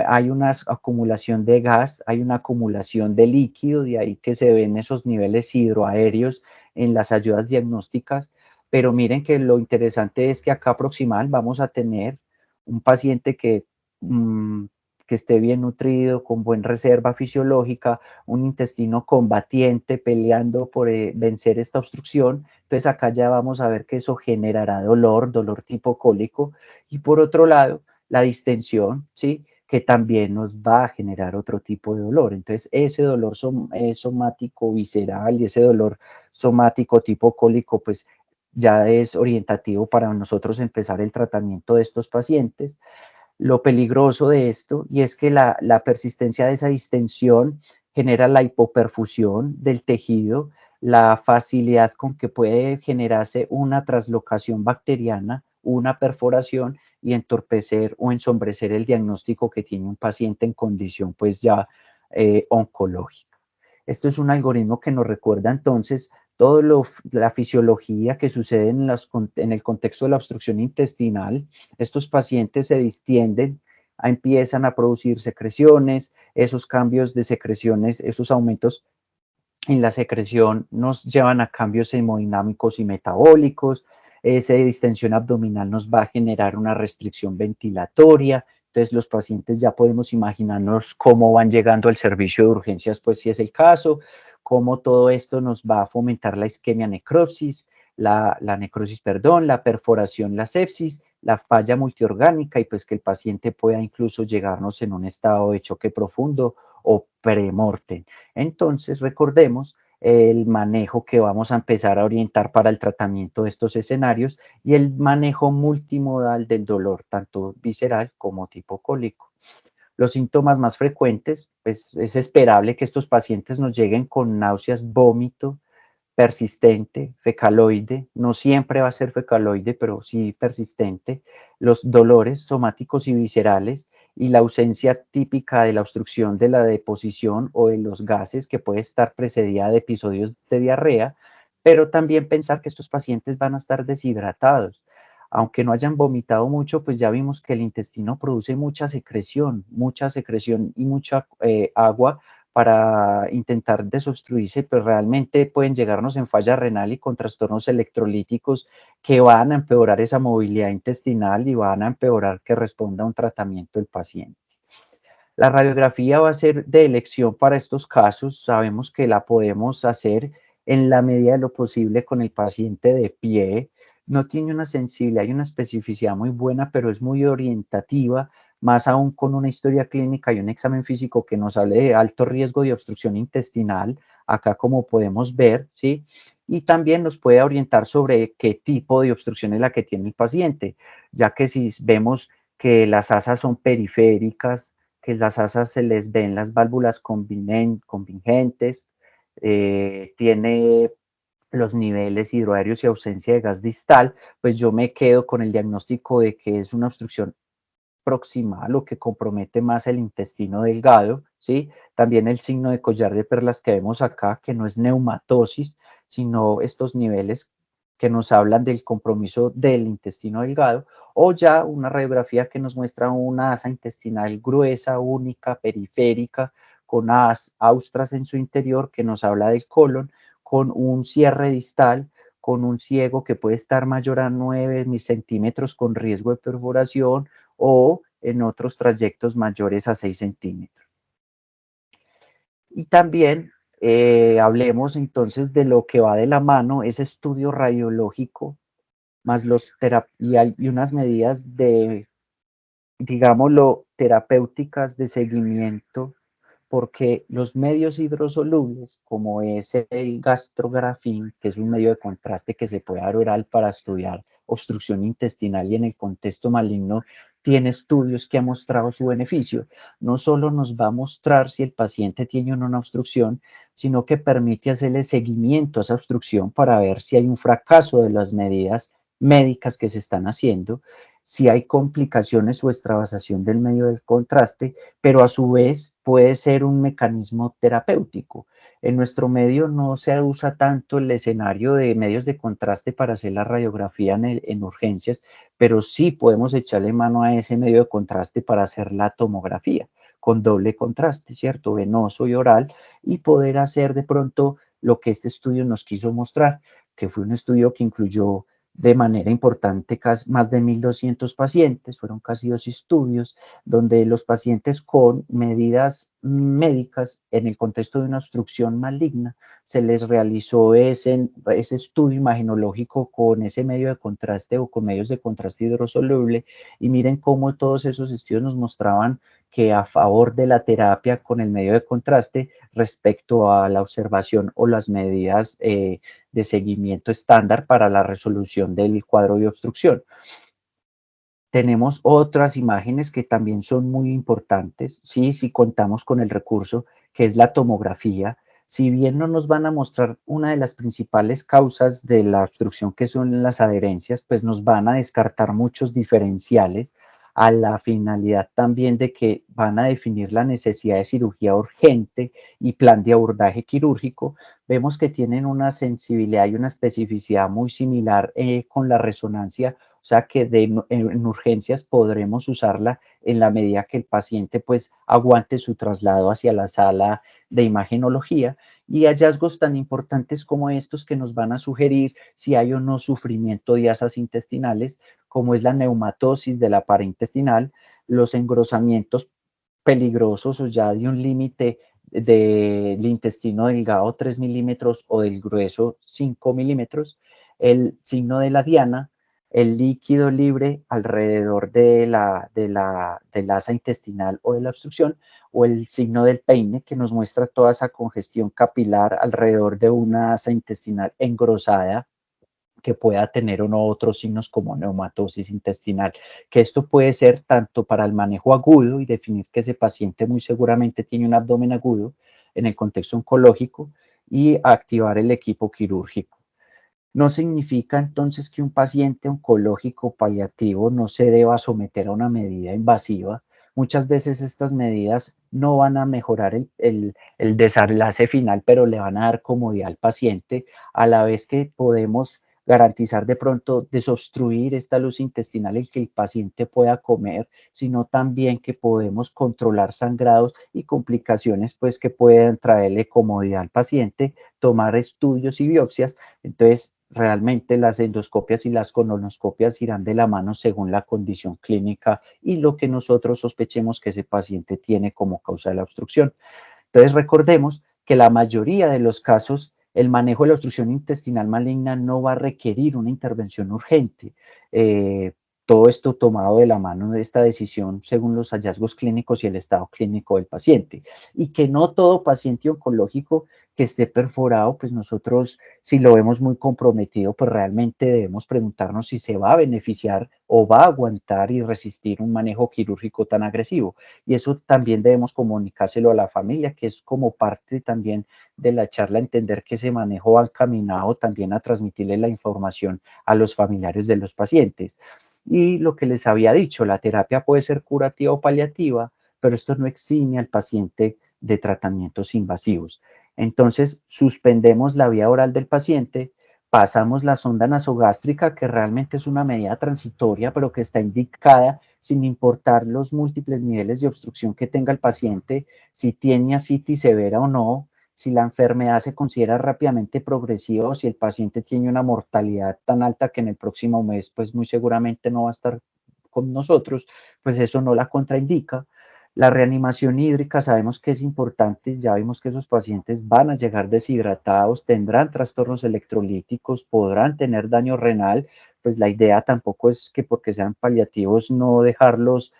hay una acumulación de gas, hay una acumulación de líquido, de ahí que se ven esos niveles hidroaéreos en las ayudas diagnósticas, pero miren que lo interesante es que acá proximal vamos a tener un paciente que mm, que esté bien nutrido, con buena reserva fisiológica, un intestino combatiente peleando por vencer esta obstrucción. Entonces acá ya vamos a ver que eso generará dolor, dolor tipo cólico. Y por otro lado, la distensión, ¿sí? Que también nos va a generar otro tipo de dolor. Entonces, ese dolor somático visceral y ese dolor somático tipo cólico, pues ya es orientativo para nosotros empezar el tratamiento de estos pacientes. Lo peligroso de esto, y es que la persistencia de esa distensión genera la hipoperfusión del tejido, la facilidad con que puede generarse una traslocación bacteriana, una perforación y entorpecer o ensombrecer el diagnóstico que tiene un paciente en condición pues ya oncológica. Esto es un algoritmo que nos recuerda entonces toda la fisiología que sucede en el contexto de la obstrucción intestinal. Estos pacientes se distienden, empiezan a producir secreciones, esos cambios de secreciones, esos aumentos en la secreción nos llevan a cambios hemodinámicos y metabólicos. Esa distensión abdominal nos va a generar una restricción ventilatoria. Entonces los pacientes ya podemos imaginarnos cómo van llegando al servicio de urgencias, pues si es el caso, cómo todo esto nos va a fomentar la isquemia necrosis, la necrosis, perdón, la perforación, la sepsis, la falla multiorgánica y pues que el paciente pueda incluso llegarnos en un estado de choque profundo o premortem. Entonces, recordemos el manejo que vamos a empezar a orientar para el tratamiento de estos escenarios y el manejo multimodal del dolor, tanto visceral como tipo cólico. Los síntomas más frecuentes, pues es esperable que estos pacientes nos lleguen con náuseas, vómito, persistente, fecaloide, no siempre va a ser fecaloide, pero sí persistente, los dolores somáticos y viscerales y la ausencia típica de la obstrucción de la deposición o de los gases que puede estar precedida de episodios de diarrea, pero también pensar que estos pacientes van a estar deshidratados. Aunque no hayan vomitado mucho, pues ya vimos que el intestino produce mucha secreción y mucha agua para intentar desobstruirse, pero realmente pueden llegarnos en falla renal y con trastornos electrolíticos que van a empeorar esa movilidad intestinal y van a empeorar que responda a un tratamiento el paciente. La radiografía va a ser de elección para estos casos. Sabemos que la podemos hacer en la medida de lo posible con el paciente de pie. No tiene una sensibilidad y una especificidad muy buena, pero es muy orientativa, más aún con una historia clínica y un examen físico que nos hable de alto riesgo de obstrucción intestinal, acá como podemos ver, ¿sí? Y también nos puede orientar sobre qué tipo de obstrucción es la que tiene el paciente, ya que si vemos que las asas son periféricas, que las asas se les ven las válvulas convergentes, tiene los niveles hidroaéreos y ausencia de gas distal, pues yo me quedo con el diagnóstico de que es una obstrucción proximal o que compromete más el intestino delgado, ¿sí? También el signo de collar de perlas que vemos acá, que no es neumatosis, sino estos niveles que nos hablan del compromiso del intestino delgado, o ya una radiografía que nos muestra una asa intestinal gruesa, única, periférica, con austras en su interior, que nos habla del colon, con un cierre distal, con un ciego que puede estar mayor a 9 centímetros con riesgo de perforación, o en otros trayectos mayores a 6 centímetros. Y también hablemos entonces de lo que va de la mano, ese estudio radiológico, más y unas medidas de, digámoslo, terapéuticas de seguimiento, porque los medios hidrosolubles, como es el gastrografín, que es un medio de contraste que se puede dar oral para estudiar obstrucción intestinal y en el contexto maligno, tiene estudios que han mostrado su beneficio. No solo nos va a mostrar si el paciente tiene o no una obstrucción, sino que permite hacerle seguimiento a esa obstrucción para ver si hay un fracaso de las medidas médicas que se están haciendo, si hay complicaciones o extravasación del medio del contraste, pero a su vez puede ser un mecanismo terapéutico. En nuestro medio no se usa tanto el escenario de medios de contraste para hacer la radiografía en urgencias, pero sí podemos echarle mano a ese medio de contraste para hacer la tomografía con doble contraste, ¿cierto? Venoso y oral, y poder hacer de pronto lo que este estudio nos quiso mostrar, que fue un estudio que incluyó de manera importante más de 1.200 pacientes, fueron casi 2 estudios, donde los pacientes con medidas médicas en el contexto de una obstrucción maligna, se les realizó ese estudio imagenológico con ese medio de contraste o con medios de contraste hidrosoluble, y miren cómo todos esos estudios nos mostraban que a favor de la terapia con el medio de contraste respecto a la observación o las medidas de seguimiento estándar para la resolución del cuadro de obstrucción. Tenemos otras imágenes que también son muy importantes, sí, si contamos con el recurso, que es la tomografía. Si bien no nos van a mostrar una de las principales causas de la obstrucción, que son las adherencias, pues nos van a descartar muchos diferenciales a la finalidad también de que van a definir la necesidad de cirugía urgente y plan de abordaje quirúrgico. Vemos que tienen una sensibilidad y una especificidad muy similar con la resonancia, o sea que en urgencias podremos usarla en la medida que el paciente pues aguante su traslado hacia la sala de imagenología, y hallazgos tan importantes como estos que nos van a sugerir si hay o no sufrimiento de asas intestinales, como es la neumatosis de la pared intestinal, los engrosamientos peligrosos o ya de un límite del intestino delgado 3 milímetros o del grueso 5 milímetros, el signo de la diana, el líquido libre alrededor del asa intestinal o de la obstrucción, o el signo del peine, que nos muestra toda esa congestión capilar alrededor de una asa intestinal engrosada, que pueda tener o no otros signos como neumatosis intestinal, que esto puede ser tanto para el manejo agudo y definir que ese paciente muy seguramente tiene un abdomen agudo en el contexto oncológico, y activar el equipo quirúrgico. No significa entonces que un paciente oncológico paliativo no se deba someter a una medida invasiva. Muchas veces estas medidas no van a mejorar el desenlace final, pero le van a dar comodidad al paciente, a la vez que podemos garantizar de pronto desobstruir esta luz intestinal y que el paciente pueda comer, sino también que podemos controlar sangrados y complicaciones pues que puedan traerle comodidad al paciente, tomar estudios y biopsias. Entonces, realmente las endoscopias y las colonoscopias irán de la mano según la condición clínica y lo que nosotros sospechemos que ese paciente tiene como causa de la obstrucción. Entonces, recordemos que la mayoría de los casos, el manejo de la obstrucción intestinal maligna no va a requerir una intervención urgente. Eh, Todo esto tomado de la mano de esta decisión según los hallazgos clínicos y el estado clínico del paciente. Y que no todo paciente oncológico que esté perforado, pues nosotros, si lo vemos muy comprometido, pues realmente debemos preguntarnos si se va a beneficiar o va a aguantar y resistir un manejo quirúrgico tan agresivo. Y eso también debemos comunicárselo a la familia, que es como parte también de la charla, entender que ese manejo va encaminado también a transmitirle la información a los familiares de los pacientes. Y lo que les había dicho, la terapia puede ser curativa o paliativa, pero esto no exime al paciente de tratamientos invasivos. Entonces, suspendemos la vía oral del paciente, pasamos la sonda nasogástrica, que realmente es una medida transitoria, pero que está indicada sin importar los múltiples niveles de obstrucción que tenga el paciente, si tiene ascitis severa o no, si la enfermedad se considera rápidamente progresiva o si el paciente tiene una mortalidad tan alta que en el próximo mes, pues muy seguramente no va a estar con nosotros, pues eso no la contraindica. La reanimación hídrica sabemos que es importante, ya vimos que esos pacientes van a llegar deshidratados, tendrán trastornos electrolíticos, podrán tener daño renal, pues la idea tampoco es que porque sean paliativos no dejarlos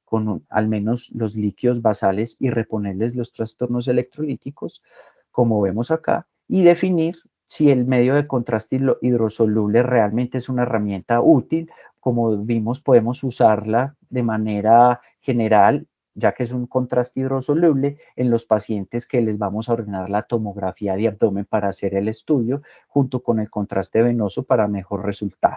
con al menos los líquidos basales y reponerles los trastornos electrolíticos, como vemos acá, y definir si el medio de contraste hidrosoluble realmente es una herramienta útil. Como vimos, podemos usarla de manera general, ya que es un contraste hidrosoluble, en los pacientes que les vamos a ordenar la tomografía de abdomen para hacer el estudio, junto con el contraste venoso para mejor resultado.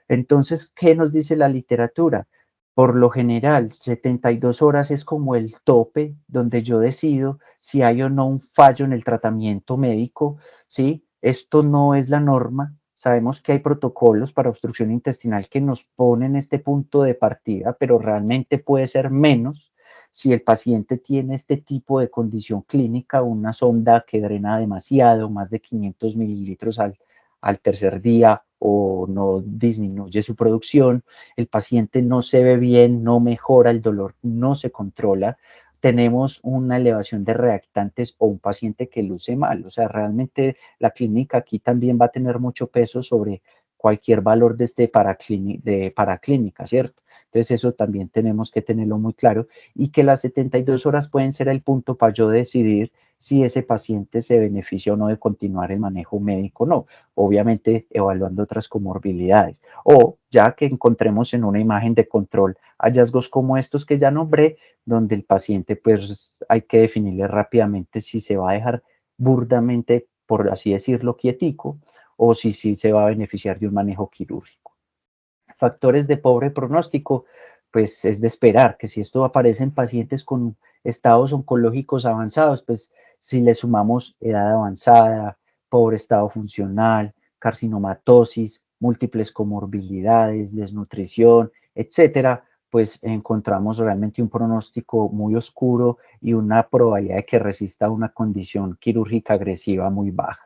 Entonces, ¿qué nos dice la literatura? Por lo general, 72 horas es como el tope donde yo decido si hay o no un fallo en el tratamiento médico, ¿sí? Esto no es la norma. Sabemos que hay protocolos para obstrucción intestinal que nos ponen este punto de partida, pero realmente puede ser menos si el paciente tiene este tipo de condición clínica, una sonda que drena demasiado, más de 500 mililitros al tercer día o no disminuye su producción, el paciente no se ve bien, no mejora, el dolor no se controla, tenemos una elevación de reactantes o un paciente que luce mal. O sea, realmente la clínica aquí también va a tener mucho peso sobre cualquier valor de paraclínica, ¿cierto? Entonces eso también tenemos que tenerlo muy claro y que las 72 horas pueden ser el punto para yo decidir si ese paciente se beneficia o no de continuar el manejo médico o no, obviamente evaluando otras comorbilidades. O ya que encontremos en una imagen de control hallazgos como estos que ya nombré, donde el paciente pues hay que definirle rápidamente si se va a dejar burdamente, por así decirlo, quietico, o si se va a beneficiar de un manejo quirúrgico. Factores de pobre pronóstico, pues es de esperar que si esto aparece en pacientes con estados oncológicos avanzados, pues si le sumamos edad avanzada, pobre estado funcional, carcinomatosis, múltiples comorbilidades, desnutrición, etcétera, pues encontramos realmente un pronóstico muy oscuro y una probabilidad de que resista una condición quirúrgica agresiva muy baja.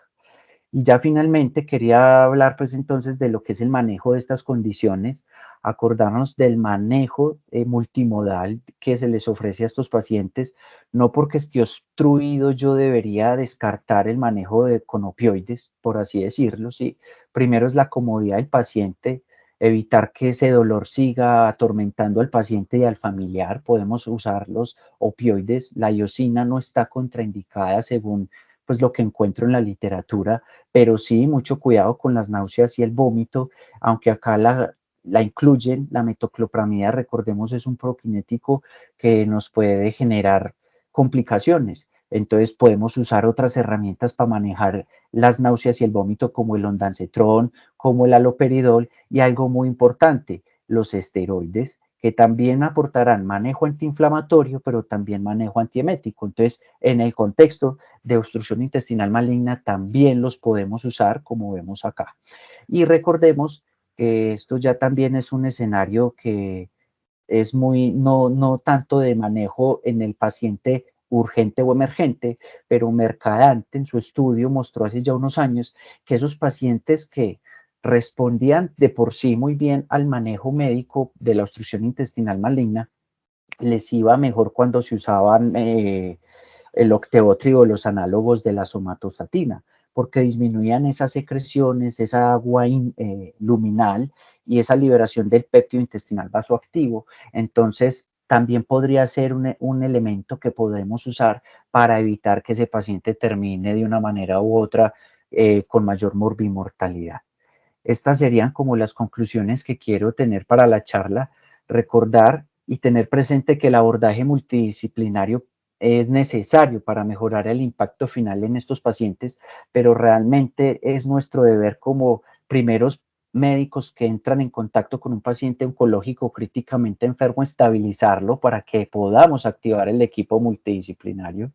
Y ya finalmente quería hablar pues entonces de lo que es el manejo de estas condiciones, acordarnos del manejo multimodal que se les ofrece a estos pacientes, no porque esté obstruido yo debería descartar el manejo con opioides, por así decirlo, ¿sí? Primero es la comodidad del paciente, evitar que ese dolor siga atormentando al paciente y al familiar, podemos usar los opioides, la iosina no está contraindicada según pues lo que encuentro en la literatura, pero sí mucho cuidado con las náuseas y el vómito, aunque acá la incluyen, la metoclopramida, recordemos, es un prokinético que nos puede generar complicaciones. Entonces podemos usar otras herramientas para manejar las náuseas y el vómito como el ondansetron, como el haloperidol y algo muy importante, los esteroides, que también aportarán manejo antiinflamatorio, pero también manejo antiemético. Entonces, en el contexto de obstrucción intestinal maligna también los podemos usar como vemos acá. Y recordemos que esto ya también es un escenario que es muy, no tanto de manejo en el paciente urgente o emergente, pero Mercadante en su estudio mostró hace ya unos años que esos pacientes que respondían de por sí muy bien al manejo médico de la obstrucción intestinal maligna, les iba mejor cuando se usaban el octevotrio o los análogos de la somatostatina, porque disminuían esas secreciones, esa agua luminal y esa liberación del péptido intestinal vasoactivo. Entonces, también podría ser un elemento que podemos usar para evitar que ese paciente termine de una manera u otra con mayor morbimortalidad. Estas serían como las conclusiones que quiero tener para la charla, recordar y tener presente que el abordaje multidisciplinario es necesario para mejorar el impacto final en estos pacientes, pero realmente es nuestro deber como primeros médicos que entran en contacto con un paciente oncológico críticamente enfermo, estabilizarlo para que podamos activar el equipo multidisciplinario.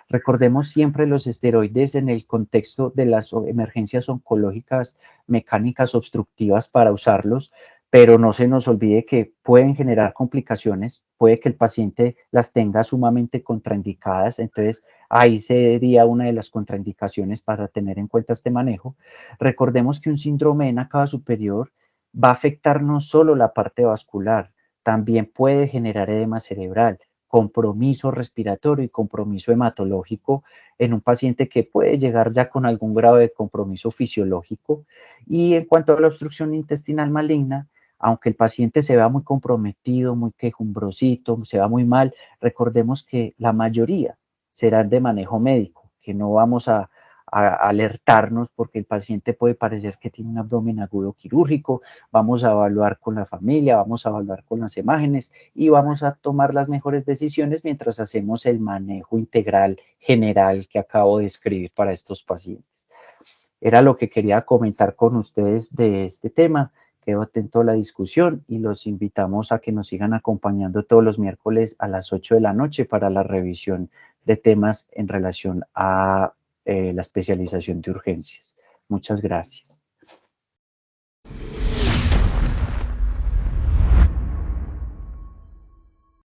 Recordemos siempre los esteroides en el contexto de las emergencias oncológicas mecánicas obstructivas para usarlos, pero no se nos olvide que pueden generar complicaciones, puede que el paciente las tenga sumamente contraindicadas, entonces ahí sería una de las contraindicaciones para tener en cuenta este manejo. Recordemos que un síndrome en cava superior va a afectar no solo la parte vascular, también puede generar edema cerebral, compromiso respiratorio y compromiso hematológico en un paciente que puede llegar ya con algún grado de compromiso fisiológico. Y en cuanto a la obstrucción intestinal maligna, aunque el paciente se vea muy comprometido, muy quejumbrosito, se va muy mal, recordemos que la mayoría serán de manejo médico, que no vamos a alertarnos porque el paciente puede parecer que tiene un abdomen agudo quirúrgico, vamos a evaluar con la familia, vamos a evaluar con las imágenes y vamos a tomar las mejores decisiones mientras hacemos el manejo integral general que acabo de escribir para estos pacientes. Era lo que quería comentar con ustedes de este tema. Quedo atento a la discusión y los invitamos a que nos sigan acompañando todos los miércoles a las 8 de la noche para la revisión de temas en relación a la especialización de urgencias. Muchas gracias.